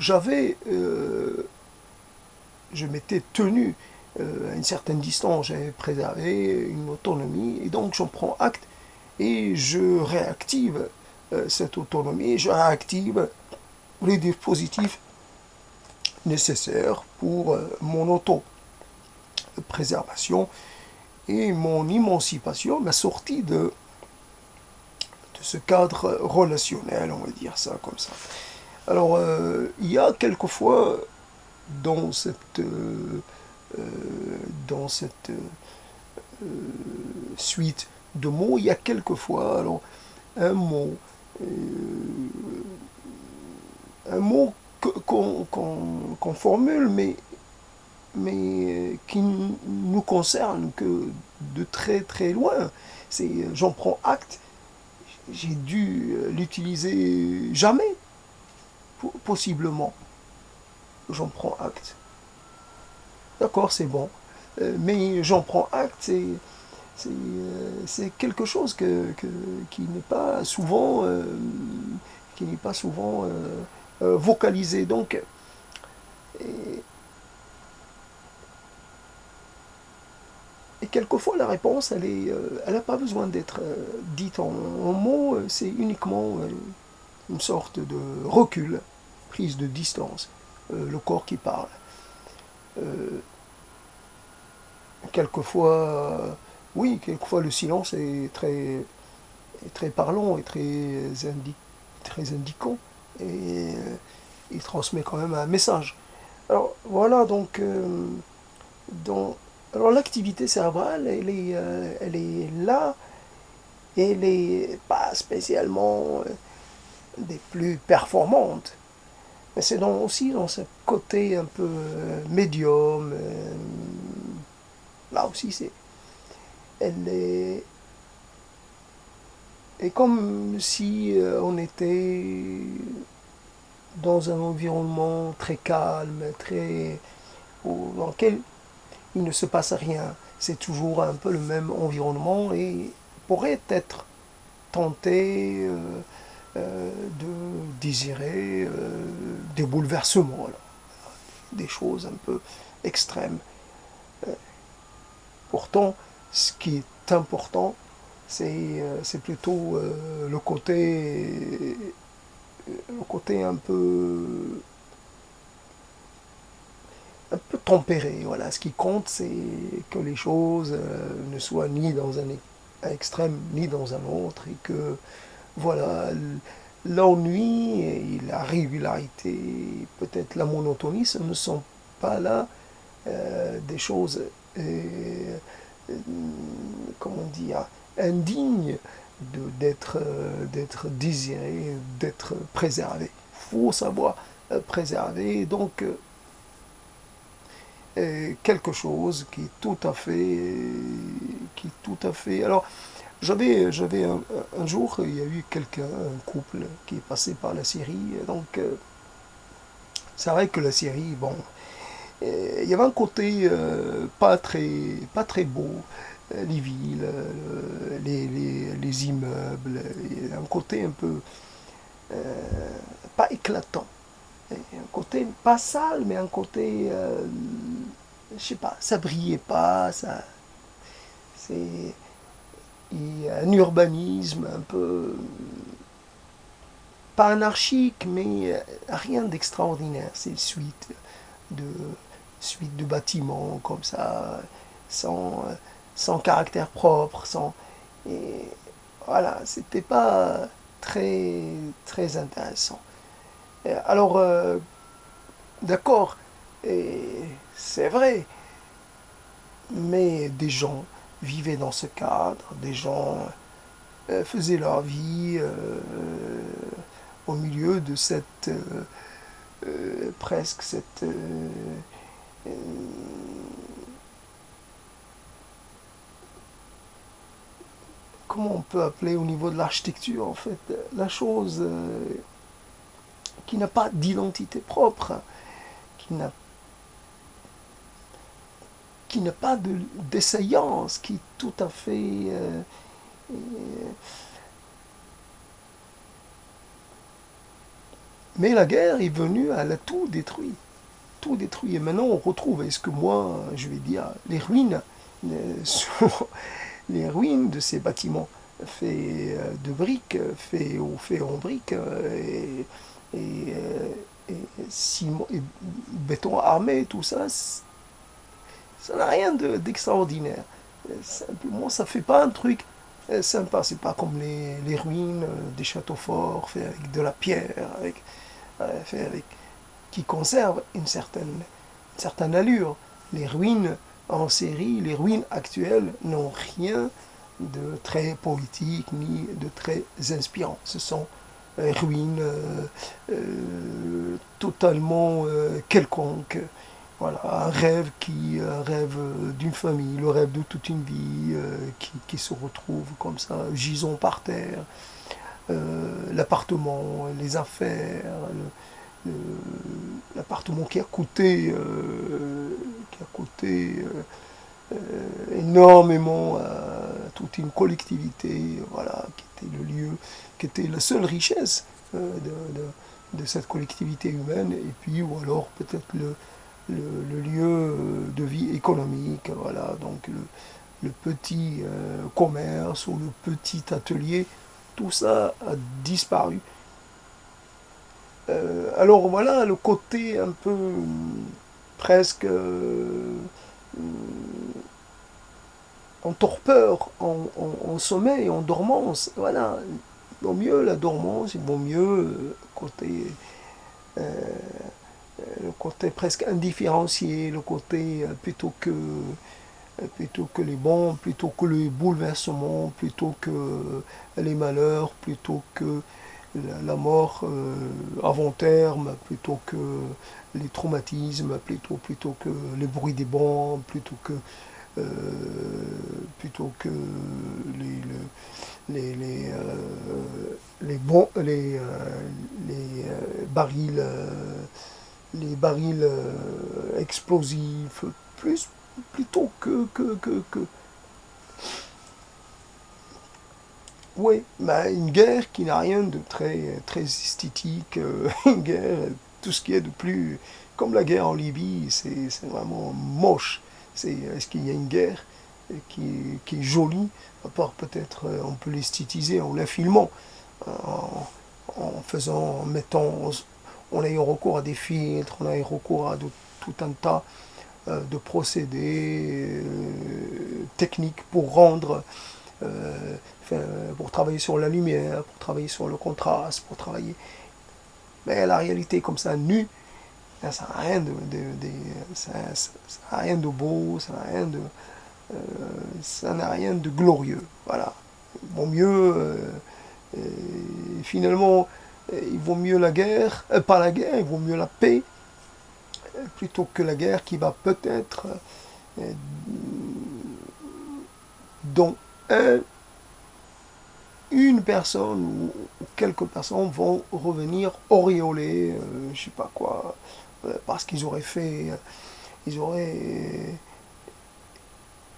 A: j'avais, je m'étais tenu à une certaine distance, j'avais préservé une autonomie, et donc j'en prends acte et je réactive cette autonomie, je réactive les dispositifs nécessaires pour mon auto-préservation et mon émancipation, ma sortie de ce cadre relationnel, on va dire ça comme ça. Alors, il y a quelquefois dans cette suite de mots, il y a quelquefois alors, un mot, euh, qu'on formule, mais qui nous concerne que de très très loin. J'en prends acte, j'ai dû l'utiliser jamais, possiblement. J'en prends acte. D'accord, c'est bon. Mais j'en prends acte, c'est quelque chose qui n'est pas souvent, vocalisé. Donc, et quelquefois, la réponse, elle n'a pas besoin d'être dite en mots, c'est uniquement une sorte de recul, prise de distance, le corps qui parle. Quelquefois, oui, quelquefois le silence est très parlant et très indiquant, et il transmet quand même un message. Alors voilà, donc, alors l'activité cérébrale, elle est là, et elle n'est pas spécialement des plus performantes. Mais c'est aussi dans ce côté un peu médium. Là aussi, elle est comme si on était dans un environnement très calme, dans lequel il ne se passe rien. C'est toujours un peu le même environnement et pourrait être tenté de désirer des bouleversements, là, des choses un peu extrêmes. Pourtant, ce qui est important, c'est plutôt le côté un peu tempéré. Voilà. Ce qui compte, c'est que les choses ne soient ni dans un extrême ni dans un autre, et que voilà, l'ennui et la régularité, peut-être la monotonie, ce ne sont pas là des choses, comment dire, indignes d'être désirées, d'être préservées. Il faut savoir préserver donc quelque chose qui est tout à fait. Alors, j'avais un jour, il y a eu un couple qui est passé par la Syrie, donc c'est vrai que la Syrie, bon, il y avait un côté pas très beau, les villes, les immeubles, un côté un peu pas éclatant, un côté pas sale, mais un côté, je sais pas, ça brillait pas, c'est et un urbanisme un peu, pas anarchique, mais rien d'extraordinaire. C'est de, suite de bâtiments comme ça, sans, sans caractère propre, sans... Et voilà, c'était pas très, très intéressant. Alors, d'accord, et c'est vrai, mais des gens vivaient dans ce cadre, des gens faisaient leur vie au milieu de cette presque cette euh, comment on peut appeler au niveau de l'architecture en fait la chose qui n'a pas d'identité propre, qui n'a pas d'essayance, qui est tout à fait mais la guerre est venue, elle a tout détruit. Tout détruit. Et maintenant, on retrouve, est-ce que moi, je vais dire, les ruines, sur les ruines de ces bâtiments faits de briques, faits en briques et, et ciment, et béton armé, tout ça, ça n'a rien d'extraordinaire. Simplement, ça fait pas un truc sympa. C'est pas comme les ruines des châteaux forts faits avec de la pierre, faits avec qui conservent une certaine allure. Les ruines en série, les ruines actuelles n'ont rien de très politique ni de très inspirant. Ce sont ruines totalement quelconques. Voilà, un rêve d'une famille, le rêve de toute une vie qui se retrouve comme ça, gisant par terre, l'appartement, les affaires, le, l'appartement qui a coûté énormément à toute une collectivité, voilà, qui était le lieu, qui était la seule richesse de cette collectivité humaine, et puis ou alors peut-être le lieu de vie économique, voilà, donc le petit commerce ou le petit atelier, tout ça a disparu. Alors voilà le côté un peu presque en torpeur, en sommeil, en dormance. Voilà, il vaut mieux la dormance, il vaut mieux euh, le côté presque indifférencié, le côté plutôt que les bons, plutôt que les bouleversements, plutôt que les malheurs, plutôt que la mort avant terme, plutôt que les traumatismes, plutôt que les bruits des bombes, euh, plutôt que les, bons, les barils explosifs, plutôt que oui, bah, une guerre qui n'a rien de très, très esthétique, une guerre, tout ce qui est de plus... Comme la guerre en Libye, c'est vraiment moche. Est-ce qu'il y a une guerre qui est jolie, à part peut-être on peut l'esthétiser en la filmant, en faisant, en mettant, en ayant recours à des filtres, en ayant recours à tout un tas de procédés techniques pour rendre euh, pour travailler sur la lumière, pour travailler sur le contraste, pour travailler. Mais la réalité comme ça, nue, ça n'a rien ça n'a rien de beau, euh, ça n'a rien de glorieux. Voilà. Il vaut mieux, finalement, il vaut mieux la guerre, pas la guerre, il vaut mieux la paix, plutôt que la guerre qui va peut-être, euh, dont un une personne ou quelques personnes vont revenir auréolés, je sais pas quoi, parce qu'ils auraient fait, ils auraient,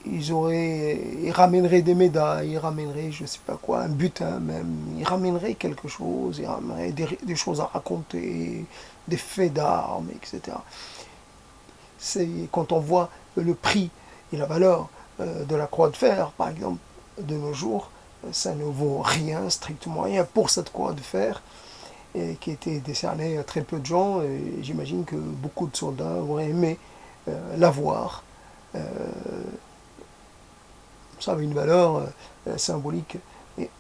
A: ils ramèneraient des médailles, ils ramèneraient, je sais pas quoi, un butin même, ils ramèneraient quelque chose, ils ramèneraient des choses à raconter, des faits d'armes, etc. C'est quand on voit le prix et la valeur de la croix de fer, par exemple, de nos jours, ça ne vaut rien, strictement rien, pour cette croix de fer qui a été décernée à très peu de gens. Et j'imagine que beaucoup de soldats auraient aimé l'avoir. Euh, Ça avait une valeur symbolique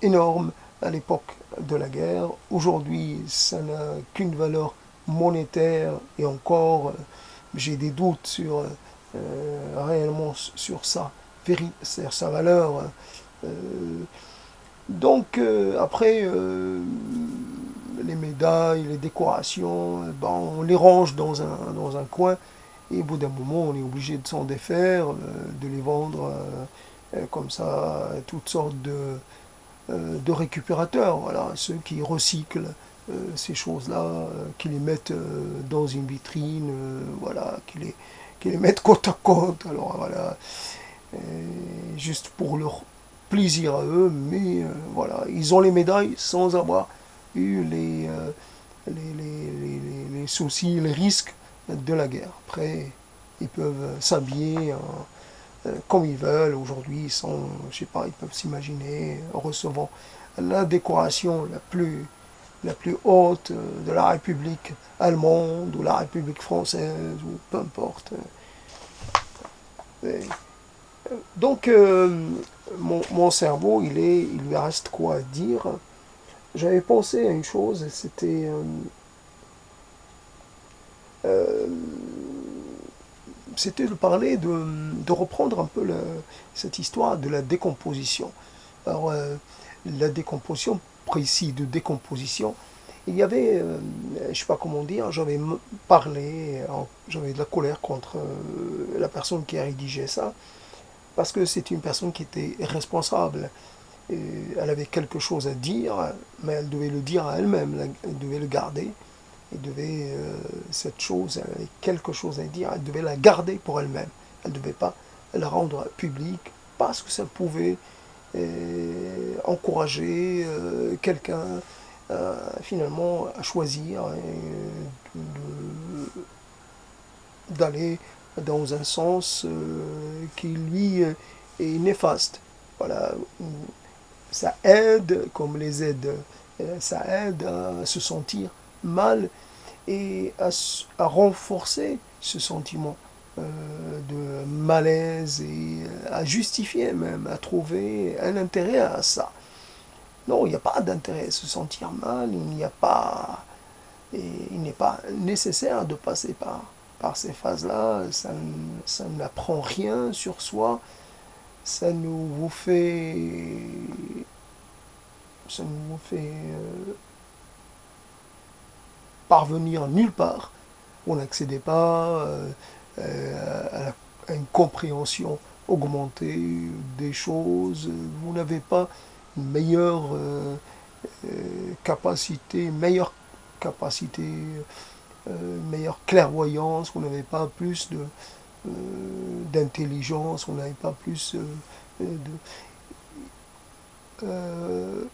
A: énorme à l'époque de la guerre. Aujourd'hui, ça n'a qu'une valeur monétaire et encore, j'ai des doutes sur réellement sur sa valeur. Euh, après, les médailles, les décorations, ben, on les range dans un coin et au bout d'un moment, on est obligé de s'en défaire, de les vendre comme ça à toutes sortes de récupérateurs, voilà, ceux qui recyclent ces choses-là, qui les mettent dans une vitrine, voilà, qui les mettent côte à côte, alors voilà, juste pour leur plaisir à eux, mais voilà, ils ont les médailles sans avoir eu les soucis, les risques de la guerre. Après, ils peuvent s'habiller comme ils veulent. Aujourd'hui, je sais pas, ils peuvent s'imaginer recevant la décoration la plus haute de la République allemande ou la République française ou peu importe. Et donc, mon cerveau, il lui reste quoi à dire. J'avais pensé à une chose, euh, c'était de parler, de reprendre un peu cette histoire de la décomposition. Alors, la décomposition, précis de décomposition, il y avait, je ne sais pas comment dire, parlé, j'avais de la colère contre la personne qui a rédigé ça, parce que c'est une personne qui était responsable. Et elle avait quelque chose à dire, mais elle devait le dire à elle-même, elle devait le garder. Elle devait, cette chose, elle avait quelque chose à dire, elle devait la garder pour elle-même. Elle ne devait pas la rendre publique parce que ça pouvait encourager quelqu'un finalement à choisir d'aller dans un sens qui lui est néfaste. Voilà, ça aide, comme les aides, ça aide à se sentir mal et à renforcer ce sentiment de malaise et à justifier même, à trouver un intérêt à ça. Non, il n'y a pas d'intérêt à se sentir mal, il n'est pas nécessaire de passer par ces phases-là, ça n'apprend rien sur soi, ça nous vous fait, ça nous fait parvenir nulle part. Vous n'accédez pas à une compréhension augmentée des choses, vous n'avez pas une capacité, meilleure clairvoyance, vous n'avez pas plus d'intelligence, vous n'avez pas plus euh,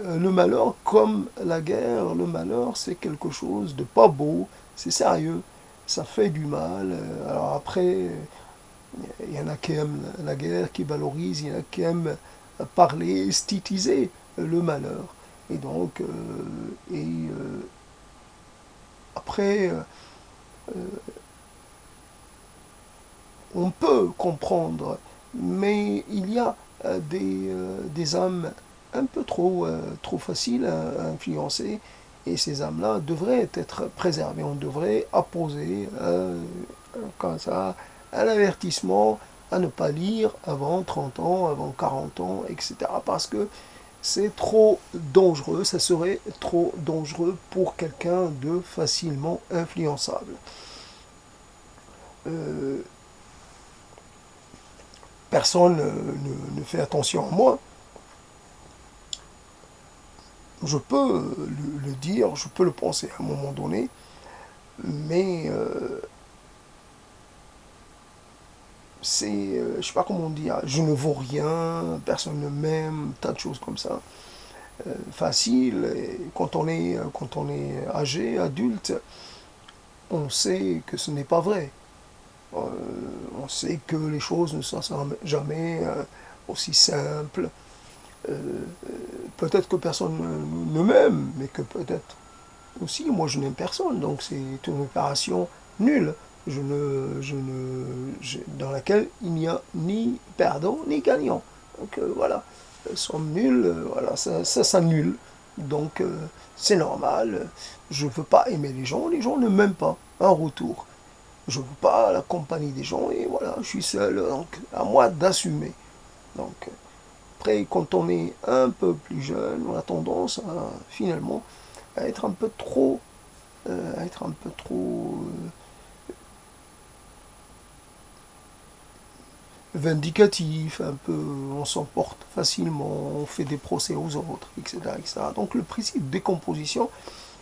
A: le malheur, comme la guerre, le malheur, c'est quelque chose de pas beau, c'est sérieux, ça fait du mal. Alors après, il y en a qui aiment la guerre, qui valorisent, il y en a qui aiment parler, esthétiser le malheur. Et donc, après, on peut comprendre, mais il y a des âmes un peu trop faciles à influencer, et ces âmes-là devraient être préservées. On devrait apposer comme ça un avertissement à ne pas lire avant 30 ans, avant 40 ans, etc. Parce que c'est trop dangereux, ça serait trop dangereux pour quelqu'un de facilement influençable. Euh, Personne ne fait attention à moi. Je peux le dire, je peux le penser à un moment donné, mais je sais pas comment dire, je ne vaux rien, personne ne m'aime, tas de choses comme ça. Facile, et quand on est âgé, adulte, on sait que ce n'est pas vrai. On sait que les choses ne sont jamais aussi simple. Peut-être que personne ne m'aime, mais que peut-être aussi moi je n'aime personne. Donc c'est une opération nulle. Dans laquelle il n'y a ni perdant ni gagnant. Donc voilà, somme nulle, voilà, ça s'annule. Donc c'est normal. Je ne veux pas aimer les gens ne m'aiment pas. En retour, je ne veux pas la compagnie des gens et voilà, je suis seul. Donc à moi d'assumer. Donc après, quand on est un peu plus jeune, on a tendance à finalement à être un peu trop, vindicatif, un peu, on s'emporte facilement, on fait des procès aux autres, etc., etc. Donc le principe de décomposition,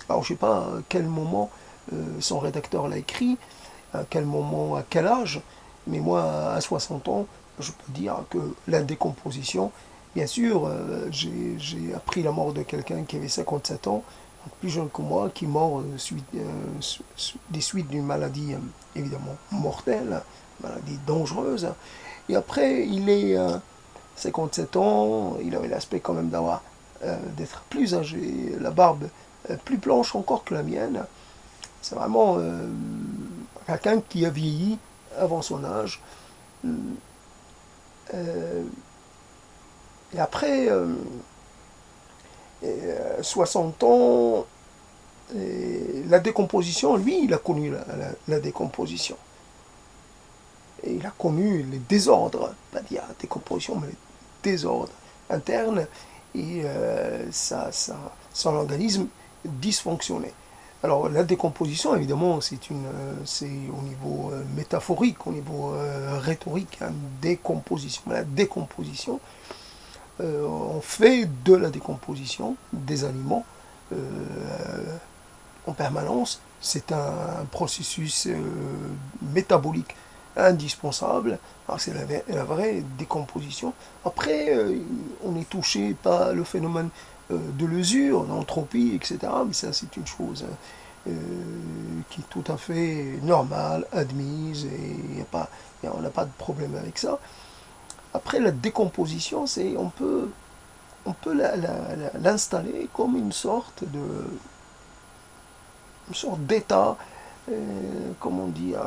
A: alors je ne sais pas à quel moment son rédacteur l'a écrit, à quel moment, à quel âge, mais moi à 60 ans, je peux dire que la décomposition, bien sûr, j'ai appris la mort de quelqu'un qui avait 57 ans, plus jeune que moi, qui est mort des suites d'une maladie évidemment mortelle, maladie dangereuse. Et après, il est 57 ans, il avait l'aspect quand même d'être plus âgé, la barbe plus blanche encore que la mienne. C'est vraiment quelqu'un qui a vieilli avant son âge. Euh, et après 60 ans, la décomposition, lui, il a connu la décomposition. Et il a connu les désordres, pas dire la décomposition, mais les désordres internes, et son organisme dysfonctionnait. Alors la décomposition, évidemment, c'est au niveau métaphorique, au niveau rhétorique, hein, décomposition. La décomposition, on fait de la décomposition des aliments en permanence. C'est un processus métabolique indispensable. C'est la vraie décomposition. Après, on est touché par le phénomène de l'usure, d'entropie, etc. Mais ça, c'est une chose qui est tout à fait normale, admise, et on n'a pas de problème avec ça. Après, la décomposition, on peut l'installer comme une sorte d'état, comment dire,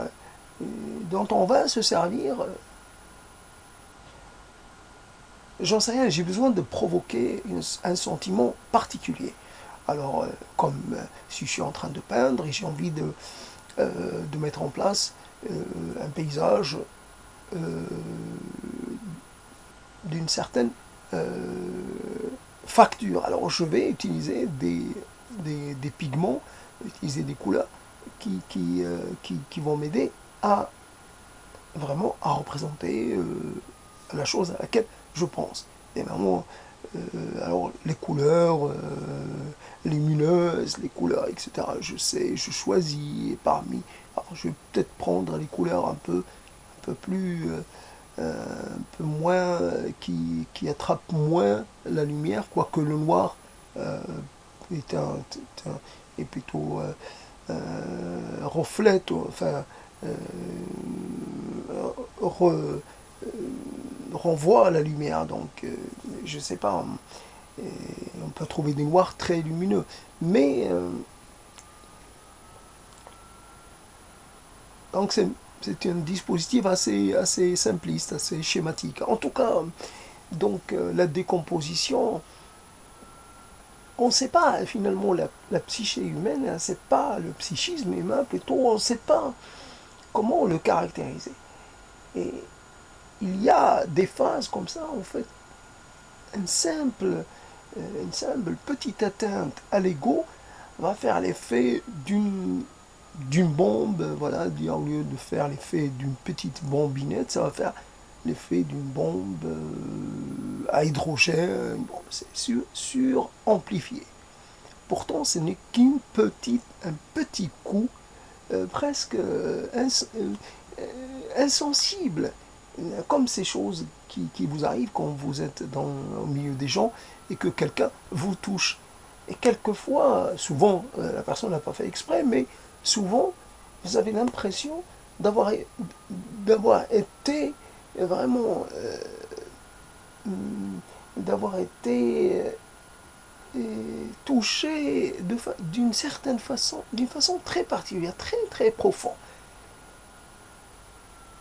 A: dont on va se servir. J'en sais rien, j'ai besoin de provoquer un sentiment particulier. Alors, comme si je suis en train de peindre et j'ai envie de mettre en place un paysage d'une certaine facture. Alors, je vais utiliser des pigments, utiliser des couleurs qui vont m'aider à vraiment à représenter la chose à laquelle je pense. Et vraiment, alors les couleurs lumineuses, les couleurs, etc. Je sais, je choisis parmi. Alors je vais peut-être prendre les couleurs un peu plus, un peu moins, qui attrapent moins la lumière, quoique le noir est plutôt reflète, enfin re, renvoie à la lumière. Donc, je sais pas, on peut trouver des noirs très lumineux. Mais, donc c'est un dispositif assez simpliste, assez schématique. En tout cas, donc, la décomposition, on ne sait pas finalement la psyché humaine, on ne sait pas le psychisme humain, plutôt on ne sait pas comment le caractériser. Et il y a des phases comme ça, en fait, une simple petite atteinte à l'ego va faire l'effet d'une bombe, voilà, au lieu de faire l'effet d'une petite bombinette, ça va faire l'effet d'une bombe à hydrogène, une bombe, c'est suramplifié. Pourtant, ce n'est un petit coup presque insensible, comme ces choses qui vous arrivent quand vous êtes au milieu des gens et que quelqu'un vous touche. Et quelquefois, souvent, la personne n'a pas fait exprès, mais souvent, vous avez l'impression d'avoir été vraiment d'avoir été touché d'une façon très particulière, très très profonde.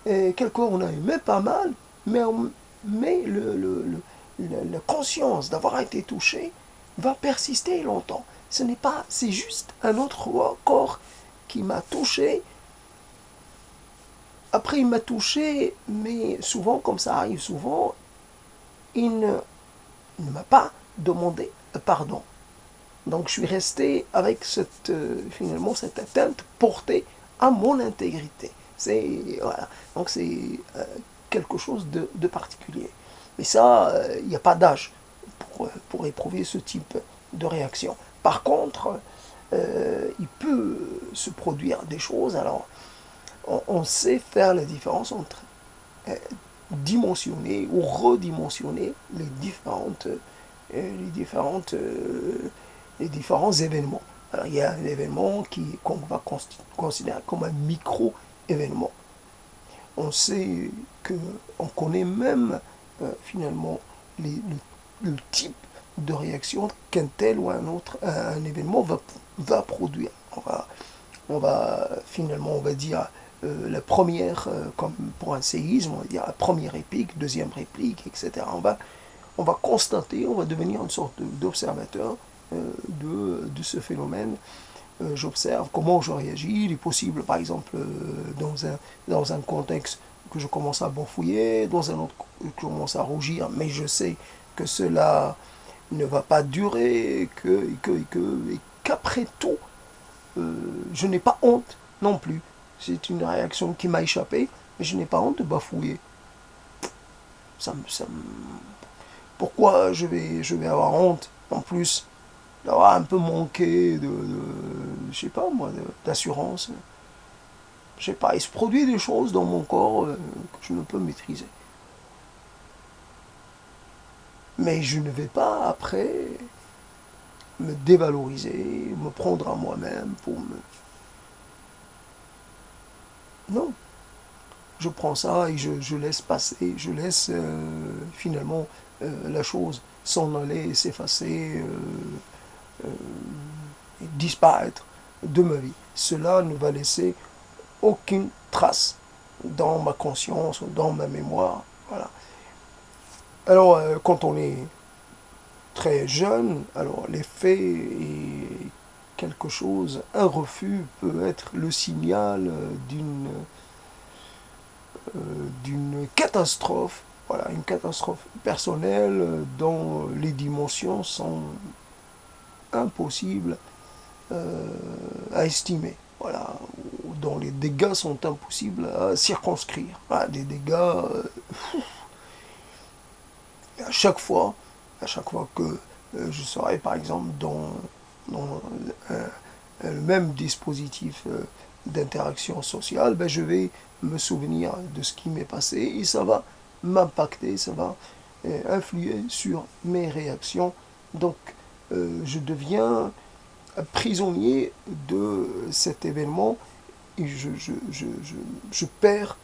A: Et quelquefois on a aimé pas mal, mais, mais la conscience d'avoir été touché va persister longtemps. Ce n'est pas, c'est juste un autre corps qui m'a touché. Après, il m'a touché, mais souvent, comme ça arrive souvent, il ne m'a pas demandé pardon. Donc, je suis resté avec finalement cette atteinte portée à mon intégrité. Voilà. Donc, c'est quelque chose de particulier. Mais ça, il n'y a pas d'âge pour éprouver ce type de réaction. Par contre, il peut se produire des choses. Alors, on sait faire la différence entre dimensionner ou redimensionner les différents événements. Alors, il y a un événement qu'on va considérer comme un micro-événement. On sait on connaît même finalement le type de réaction qu'un tel ou un autre un événement va produire. Finalement, on va dire la première, comme pour un séisme, on va dire la première réplique, deuxième réplique, etc. On va constater, on va devenir une sorte d'observateur de ce phénomène. J'observe comment je réagis. Il est possible, par exemple, dans un contexte que je commence à bafouiller, dans un autre que je commence à rougir, mais je sais que cela ne va pas durer, et qu'après tout, je n'ai pas honte non plus. C'est une réaction qui m'a échappé, mais je n'ai pas honte de bafouiller. Pourquoi je vais avoir honte en plus d'avoir un peu manqué je sais pas moi, d'assurance. Je sais pas, il se produit des choses dans mon corps que je ne peux maîtriser. Mais je ne vais pas après me dévaloriser, me prendre à moi-même pour me... Non, je prends ça et je laisse passer, je laisse finalement la chose s'en aller, s'effacer, disparaître de ma vie. Cela ne va laisser aucune trace dans ma conscience, dans ma mémoire. Voilà. Alors, quand on est très jeune, alors l'effet est quelque chose, un refus peut être le signal d'une catastrophe, voilà, une catastrophe personnelle dont les dimensions sont impossibles à estimer, voilà, dont les dégâts sont impossibles à circonscrire. Voilà, des dégâts à chaque fois que je serai par exemple dans le même dispositif d'interaction sociale, ben, je vais me souvenir de ce qui m'est passé et ça va m'impacter, ça va influer sur mes réactions. Donc je deviens prisonnier de cet événement et je perds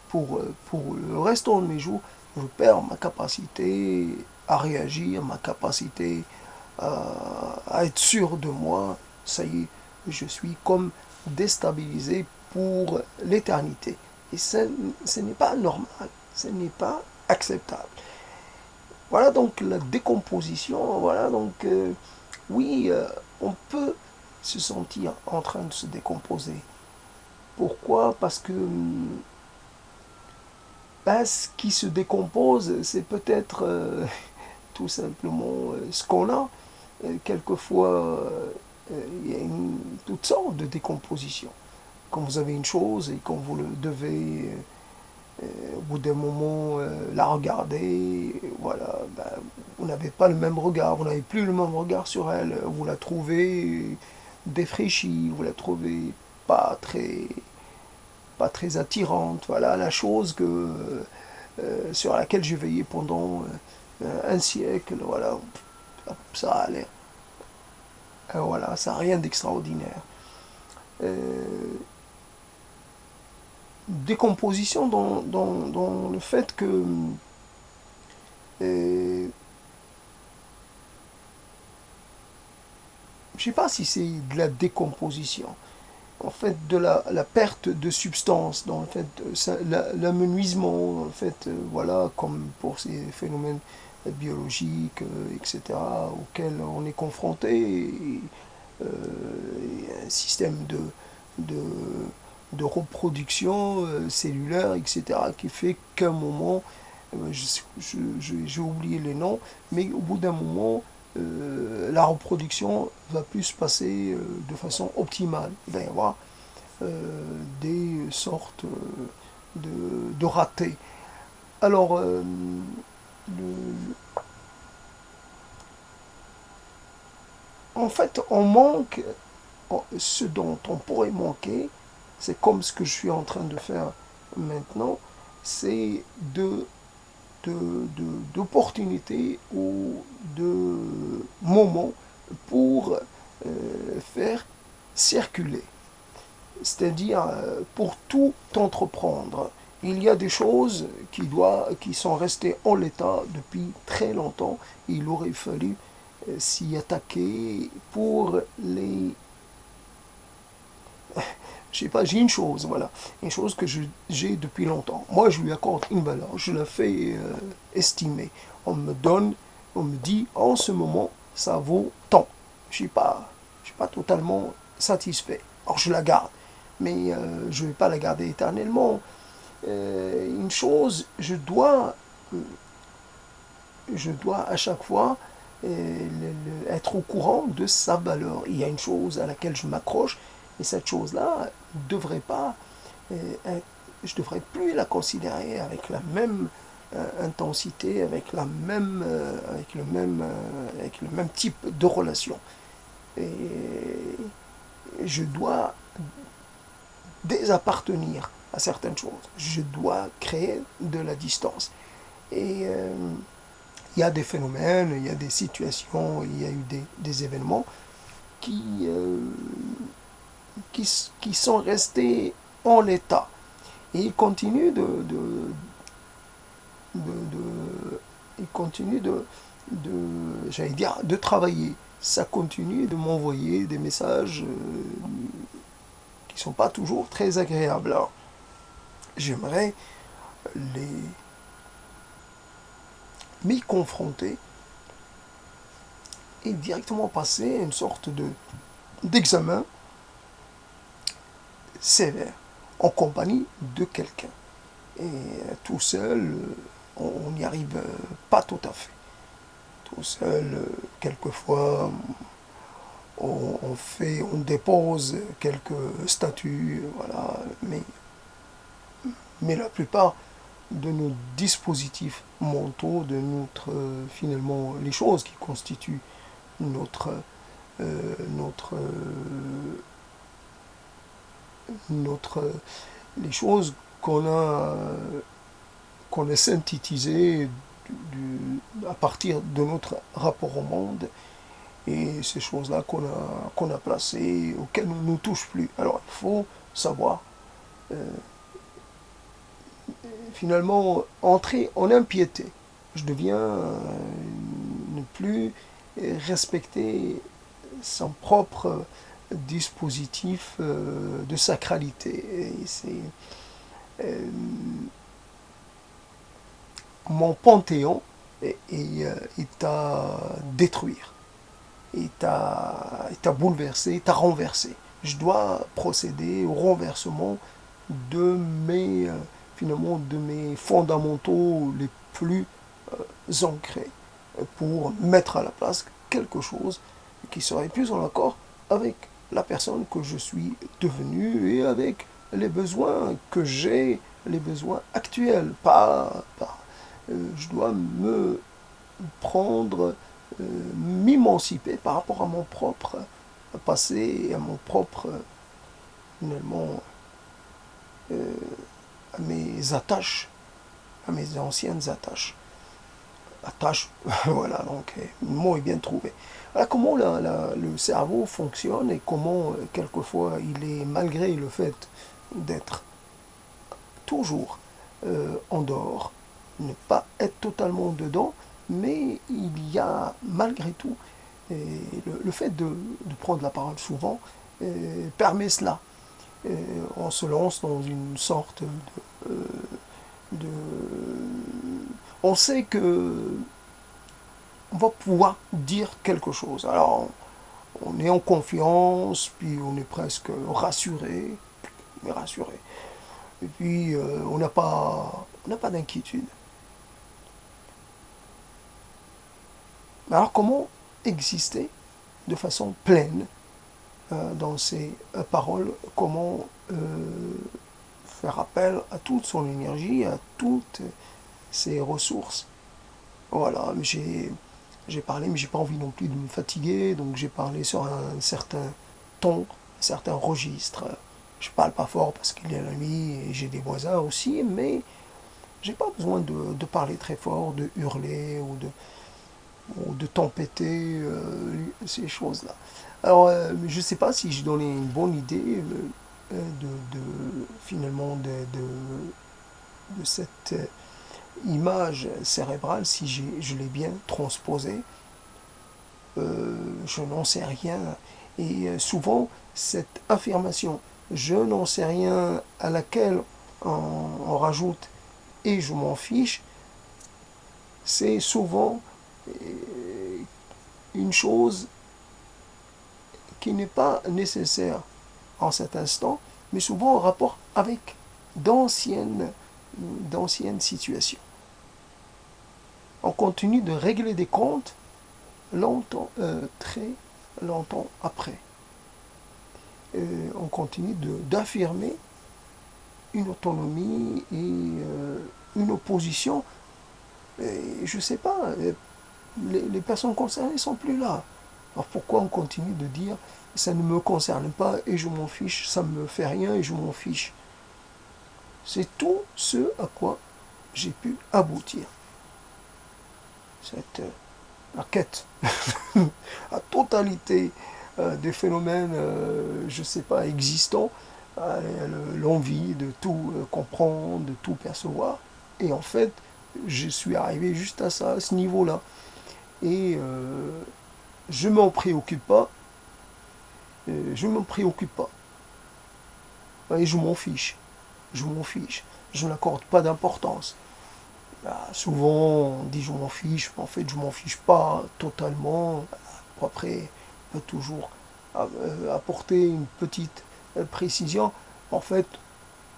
A: pour le restant de mes jours, je perds ma capacité à réagir, ma capacité à être sûr de moi. Ça y est, je suis comme déstabilisé pour l'éternité. Et ce n'est pas normal, ce n'est pas acceptable. Voilà donc la décomposition, voilà donc oui, on peut se sentir en train de se décomposer. Pourquoi? Parce que ce qui se décompose, c'est peut-être tout simplement ce qu'on a. Quelquefois, il y a toutes sortes de décompositions. Quand vous avez une chose et quand vous le devez, au bout d'un moment, la regarder, voilà, vous n'avez pas le même regard, vous n'avez plus le même regard sur elle, vous la trouvez défraîchie, vous la trouvez pas très, pas très attirante, voilà, la chose sur laquelle j'ai veillé pendant un siècle, voilà, ça a l'air. Voilà, ça n'a rien d'extraordinaire. Décomposition dans le fait que je sais pas si c'est de la décomposition, en fait de la perte de substance, dans le fait l'amenuisement, en fait, voilà, comme pour ces phénomènes biologiques, etc., auxquels on est confronté, et, un système de, de reproduction cellulaire, etc., qui fait qu'à un moment, j'ai oublié les noms, mais au bout d'un moment, la reproduction va plus se passer de façon optimale. Il va y avoir des sortes de ratés. Alors, en fait, on manque ce dont on pourrait manquer, c'est comme ce que je suis en train de faire maintenant, c'est d'opportunités ou de moments pour faire circuler. C'est-à-dire, pour tout entreprendre, il y a des choses qui sont restées en l'état depuis très longtemps. Il aurait fallu s'y attaquer pour les... Je sais pas, j'ai une chose, voilà. Une chose que j'ai depuis longtemps. Moi, je lui accorde une valeur. Je la fais estimer. On me dit, en ce moment, ça vaut tant. Je suis pas totalement satisfait. Alors, je la garde. Mais je ne vais pas la garder éternellement. Une chose, je dois à chaque fois être au courant de sa valeur. Il y a une chose à laquelle je m'accroche, et cette chose-là devrait pas, je devrais plus la considérer avec la même intensité, avec le même type de relation. Et je dois désappartenir à certaines choses. Je dois créer de la distance. Et il y a des phénomènes, il y a des situations, il y a eu des événements qui, euh, qui sont restés en l'état. Et ils continuent ils continuent j'allais dire, de travailler. Ça continue de m'envoyer des messages qui ne sont pas toujours très agréables. Alors, j'aimerais les m'y confronter et directement passer à une sorte d'examen sévère en compagnie de quelqu'un. Et tout seul, on n'y arrive pas tout à fait. Tout seul, quelquefois, on dépose quelques statuts, voilà, mais la plupart de nos dispositifs mentaux, de notre, finalement, les choses qui constituent notre, notre, notre, les choses qu'on a synthétisées à partir de notre rapport au monde, et ces choses-là qu'on a placées, auxquelles on ne nous touche plus. Alors il faut savoir finalement entrer en impiété. Je deviens ne plus respecter son propre dispositif de sacralité. Et c'est mon panthéon est à détruire, est à bouleverser, est à renverser. Je dois procéder au renversement de finalement, de mes fondamentaux les plus ancrés pour mettre à la place quelque chose qui serait plus en accord avec la personne que je suis devenue et avec les besoins que j'ai, les besoins actuels. Je dois me prendre, m'émanciper par rapport à mon propre passé et à mon propre, finalement, à mes attaches, à mes anciennes attaches. Attaches, voilà, donc le mot est bien trouvé. Voilà comment le cerveau fonctionne et comment, quelquefois, il est, malgré le fait d'être toujours en dehors, ne pas être totalement dedans, mais il y a malgré tout Et le fait de prendre la parole souvent permet cela. On se lance dans une sorte de on sait que on va pouvoir dire quelque chose. Alors, on est en confiance, puis on est presque rassuré, mais rassuré. Et puis, on n'a pas d'inquiétude. Alors, comment exister de façon pleine dans ces paroles? Comment faire appel à toute son énergie, à toutes ses ressources? Voilà, j'ai parlé, mais j'ai pas envie non plus de me fatiguer, donc j'ai parlé sur un certain ton, un certain registre. Je parle pas fort parce qu'il est la nuit et j'ai des voisins aussi, mais j'ai pas besoin de parler très fort, de hurler ou de tempêter ces choses-là. Alors, je sais pas si j'ai donné une bonne idée finalement de cette image cérébrale, si je l'ai bien transposée. Je n'en sais rien. Et souvent, cette affirmation, je n'en sais rien, à laquelle on rajoute et je m'en fiche, c'est souvent une chose qui n'est pas nécessaire en cet instant, mais souvent en rapport avec d'anciennes situations. On continue de régler des comptes longtemps, très longtemps après. On continue d'affirmer une autonomie et une opposition. Et je ne sais pas, les personnes concernées ne sont plus là. Alors pourquoi on continue de dire ça ne me concerne pas et je m'en fiche, ça ne me fait rien et je m'en fiche? C'est tout ce à quoi j'ai pu aboutir. Cette la quête, la totalité des phénomènes, je ne sais pas, existants, l'envie de tout comprendre, de tout percevoir. Et en fait, je suis arrivé juste à ça, à ce niveau-là. Et je ne m'en préoccupe pas. Je ne m'en préoccupe pas. Et je m'en fiche. Je m'en fiche. Je n'accorde pas d'importance. Souvent, on dit je m'en fiche, mais en fait, je m'en fiche pas totalement. Après, on peut toujours apporter une petite précision. En fait,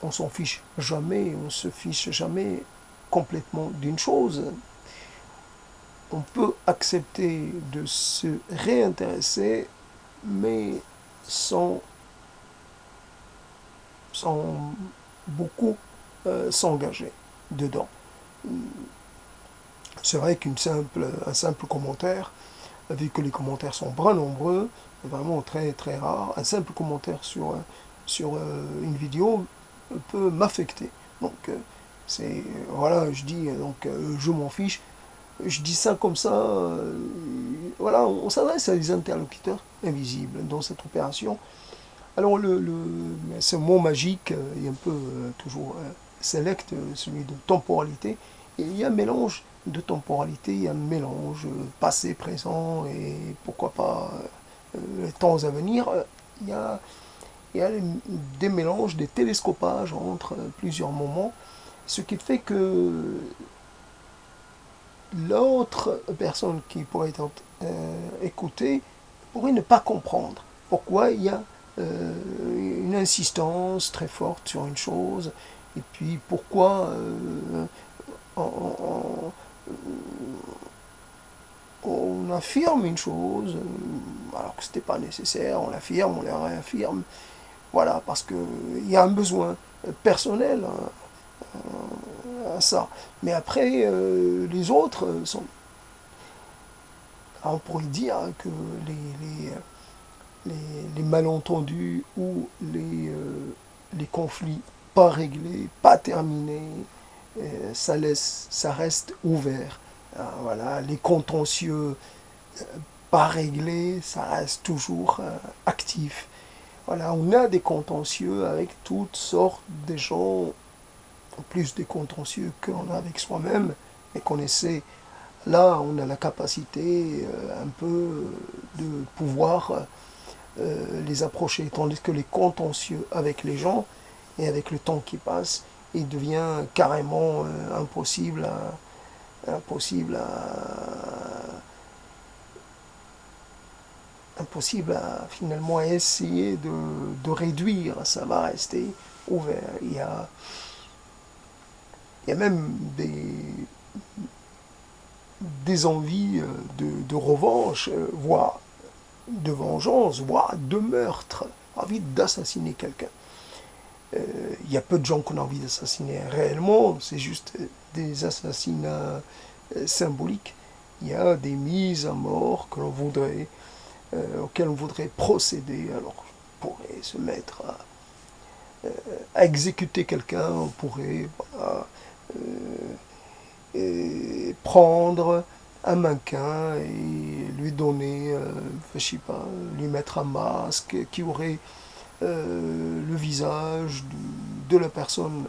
A: on s'en fiche jamais, on se fiche jamais complètement d'une chose. On peut accepter de se réintéresser, mais sans beaucoup s'engager dedans. C'est vrai qu'un simple commentaire, vu que les commentaires sont bras nombreux, vraiment très très rares, un simple commentaire sur une vidéo peut m'affecter. Donc voilà, je dis donc je m'en fiche. Je dis ça comme ça. Voilà, on s'adresse à des interlocuteurs invisibles dans cette opération. Alors ce mot magique est un peu toujours select, celui de temporalité. Et il y a un mélange de temporalité, il y a un mélange passé, présent et pourquoi pas les temps à venir. Il y a des mélanges, des télescopages entre plusieurs moments, ce qui fait que l'autre personne qui pourrait être écoutée pourrait ne pas comprendre pourquoi il y a une insistance très forte sur une chose, et puis pourquoi on affirme une chose alors que ce n'était pas nécessaire, on l'affirme, on la réaffirme, voilà, parce qu'il y a un besoin personnel à ça. Mais après, les autres sont... Alors on pourrait dire que les malentendus ou les conflits pas réglés, pas terminés, ça reste ouvert. Voilà, les contentieux pas réglés, ça reste toujours actif. Voilà, on a des contentieux avec toutes sortes de gens, en plus des contentieux qu'on a avec soi-même et qu'on essaie là, on a la capacité un peu de pouvoir les approcher, tandis que les contentieux avec les gens, et avec le temps qui passe, il devient carrément impossible impossible à finalement essayer de réduire, ça va rester ouvert. Il y a même des envies de revanche, voire de vengeance, voire de meurtre, envie d'assassiner quelqu'un. Il y a peu de gens qui ont envie d'assassiner réellement, c'est juste des assassinats symboliques. Il y a des mises à mort que l'on voudrait, auxquelles on voudrait procéder. Alors, on pourrait se mettre à exécuter quelqu'un, on pourrait prendre un mannequin et lui donner, je sais pas, lui mettre un masque qui aurait le visage de la personne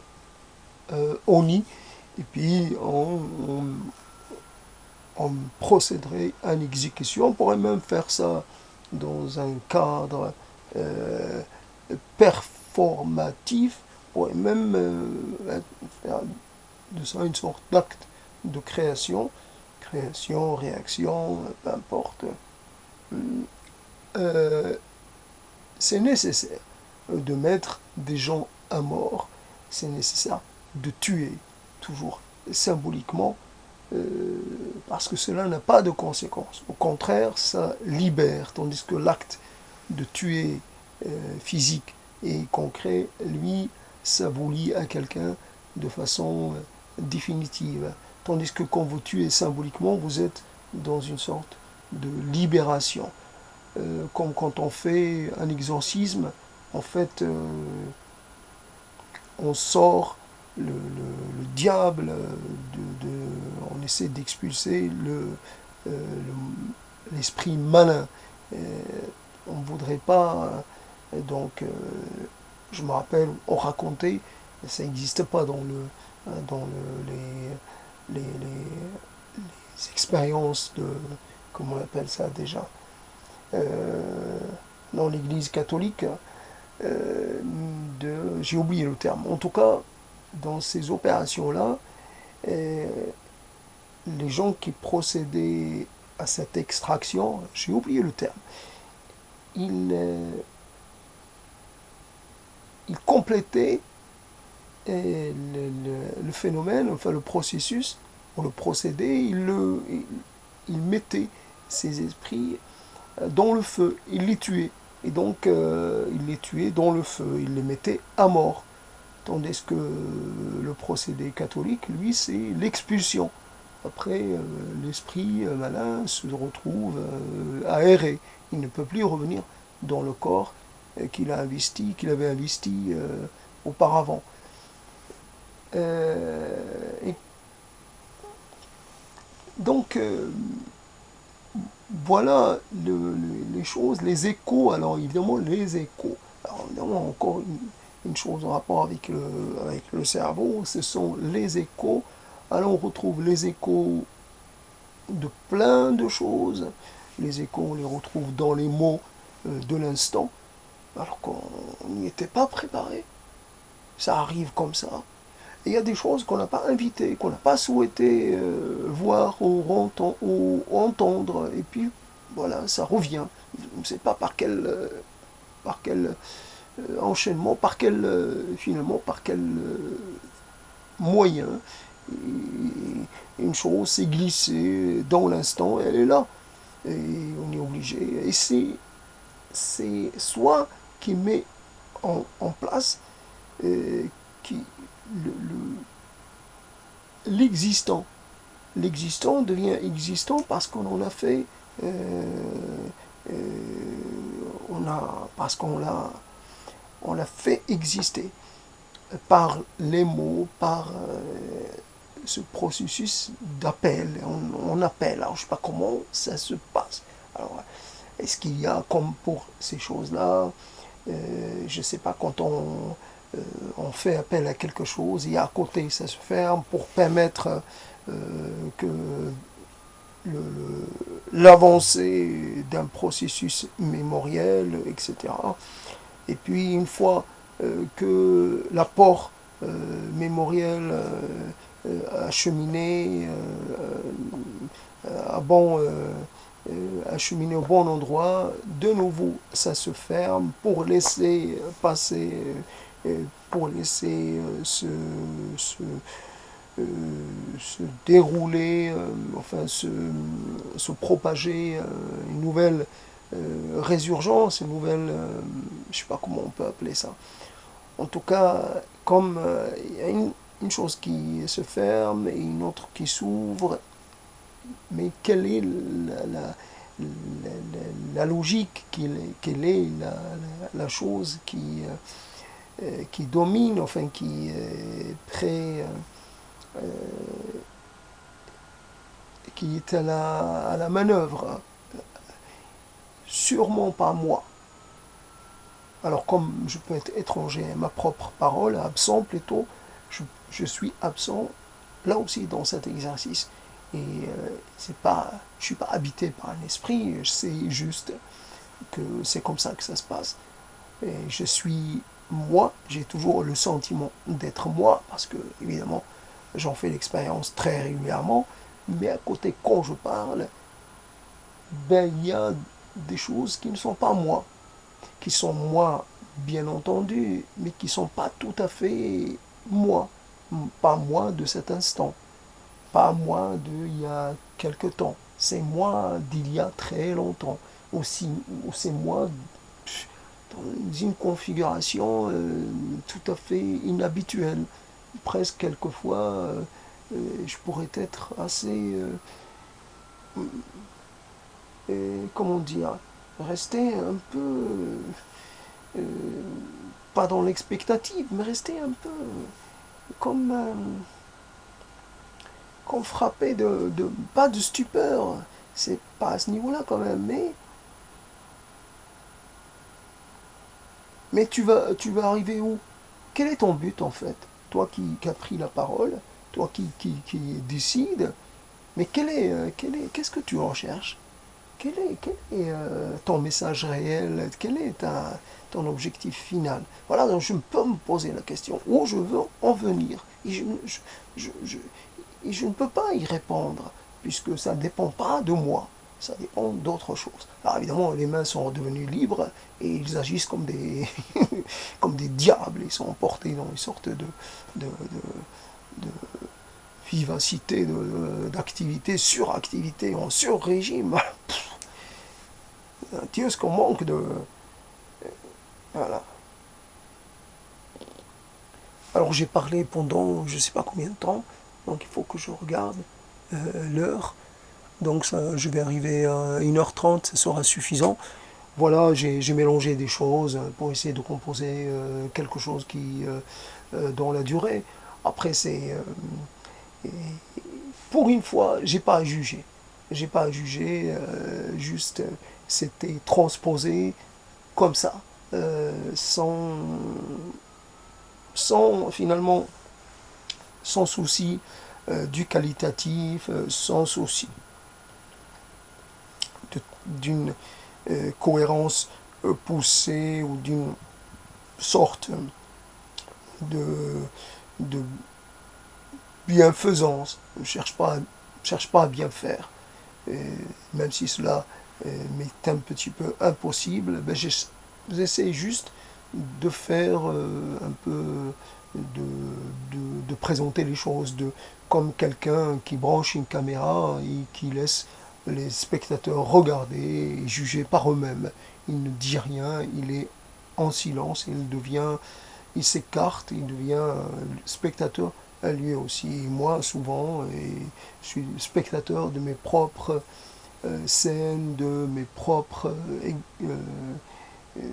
A: honnie, et puis on procéderait à une exécution. On pourrait même faire ça dans un cadre performatif, on pourrait même faire de ça une sorte d'acte de création, réaction, peu importe. Euh, c'est nécessaire de mettre des gens à mort, c'est nécessaire de tuer, toujours symboliquement, parce que cela n'a pas de conséquences. Au contraire, ça libère, tandis que l'acte de tuer physique et concret, lui, ça vous lie à quelqu'un de façon définitive. Tandis que quand vous tuez symboliquement, vous êtes dans une sorte de libération. Comme quand on fait un exorcisme, en fait, on sort le diable, on essaie d'expulser l'esprit malin. On ne voudrait pas, donc, je me rappelle, on racontait, ça n'existe pas les expériences de, comment on appelle ça déjà, dans l'église catholique, j'ai oublié le terme. En tout cas, dans ces opérations-là, les gens qui procédaient à cette extraction, j'ai oublié le terme, ils complétaient le phénomène, enfin le processus, ou le procédé, ils mettaient ces esprits dans le feu, ils les tuaient. Et donc, ils les tuaient dans le feu, ils les mettaient à mort. Tandis que le procédé catholique, lui, c'est l'expulsion. Après, l'esprit malin se retrouve aéré. Il ne peut plus revenir dans le corps qu'il avait investi auparavant. Et donc, voilà les choses, les échos. Alors évidemment, les échos. Alors évidemment, encore une chose en rapport avec le cerveau, ce sont les échos. Alors on retrouve les échos de plein de choses. Les échos, on les retrouve dans les mots de l'instant, alors qu'on n'y était pas préparé. Ça arrive comme ça. Et il y a des choses qu'on n'a pas invitées, qu'on n'a pas souhaité voir ou entendre. Et puis, voilà, ça revient. On ne sait pas par quel enchaînement, finalement, par quel moyen. Une chose s'est glissée dans l'instant, et elle est là. Et on est obligé. Et c'est soi qui met en place qui, l'existant. L'existant devient existant parce qu'on en a fait, parce on l'a fait exister par les mots, par ce processus d'appel. On appelle. Alors je ne sais pas comment ça se passe. Alors, est-ce qu'il y a, comme pour ces choses-là, je ne sais pas, quand on fait appel à quelque chose et à côté ça se ferme pour permettre que l'avancée d'un processus mémoriel, etc. Et puis une fois que l'apport mémoriel acheminé acheminé au bon endroit, de nouveau ça se ferme pour laisser passer, pour laisser euh, se dérouler, enfin se propager une nouvelle résurgence, une nouvelle, je ne sais pas comment on peut appeler ça. En tout cas, comme il y a une chose qui se ferme et une autre qui s'ouvre, mais quelle est la logique, quelle est la chose qui domine, enfin qui est qui est à la manœuvre? Sûrement pas moi. Alors comme je peux être étranger à ma propre parole, absent plutôt, je suis absent là aussi dans cet exercice. Et c'est pas, je suis pas habité par un esprit, c'est juste que c'est comme ça que ça se passe. Et je suis moi, j'ai toujours le sentiment d'être moi, parce que évidemment j'en fais l'expérience très régulièrement, mais à côté quand je parle, ben il y a des choses qui ne sont pas moi, qui sont moi bien entendu, mais qui ne sont pas tout à fait moi, pas moi de cet instant, pas moi d'il y a quelque temps, c'est moi d'il y a très longtemps, aussi, c'est moi dans une configuration tout à fait inhabituelle, presque quelquefois je pourrais être assez, comment dire, rester un peu euh, pas dans l'expectative, mais rester un peu comme, comme frappé pas de stupeur, c'est pas à ce niveau-là quand même, mais tu vas arriver où? Quel est ton but en fait? Toi qui as pris la parole, toi qui décide, mais qu'est-ce que tu recherches? Quel est ton message réel? Quel est ton objectif final? Voilà, donc je peux me poser la question où je veux en venir. Je, et je ne peux pas y répondre, puisque ça ne dépend pas de moi, ça dépend d'autre chose. Alors évidemment, les mains sont devenues libres et ils agissent comme comme des diables, ils sont emportés dans une sorte de vivacité, d'activité, suractivité, en sur-régime. Dieu, ce qu'on manque de... Voilà. Alors j'ai parlé pendant je ne sais pas combien de temps, donc il faut que je regarde l'heure. Donc ça, je vais arriver à 1h30, ça sera suffisant. Voilà, j'ai mélangé des choses pour essayer de composer quelque chose qui dans la durée. Après, pour une fois, j'ai pas à juger. J'ai pas à juger, juste c'était transposé comme ça, sans, sans finalement, sans souci du qualitatif, sans souci d'une cohérence poussée ou d'une sorte de, de bienfaisance. Cherche pas à bien faire. Et même si cela m'est un petit peu impossible, ben j'essaie juste de faire un peu de présenter les choses comme quelqu'un qui branche une caméra et qui laisse les spectateurs regarder et juger par eux-mêmes. Il ne dit rien, il est en silence, il s'écarte, il devient spectateur à lui aussi. Et moi, souvent, je suis spectateur de mes propres scènes, de mes propres euh,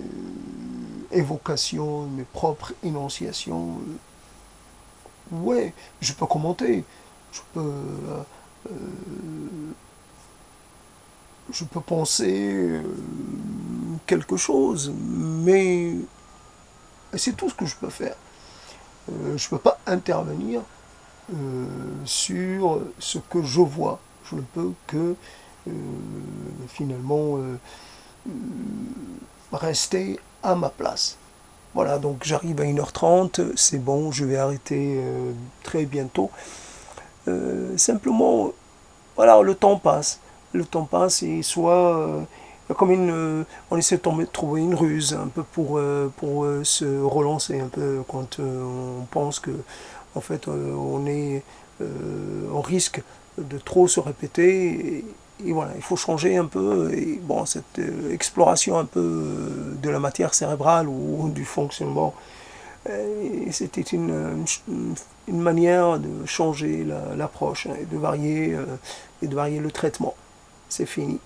A: évocations, mes propres énonciations. Ouais, je peux commenter, je peux, je peux penser quelque chose, mais c'est tout ce que je peux faire. Je ne peux pas intervenir sur ce que je vois. je ne peux que finalement rester à ma place. Voilà, donc j'arrive à 1h30, c'est bon, je vais arrêter très bientôt. Simplement, voilà, le temps passe. Le temps passe et soit comme on essaie de trouver une ruse un peu pour se relancer un peu quand on pense que en fait on risque de trop se répéter et voilà, il faut changer un peu et bon cette exploration un peu de la matière cérébrale ou du fonctionnement c'était une manière de changer l'approche et de varier le traitement. C'est fini.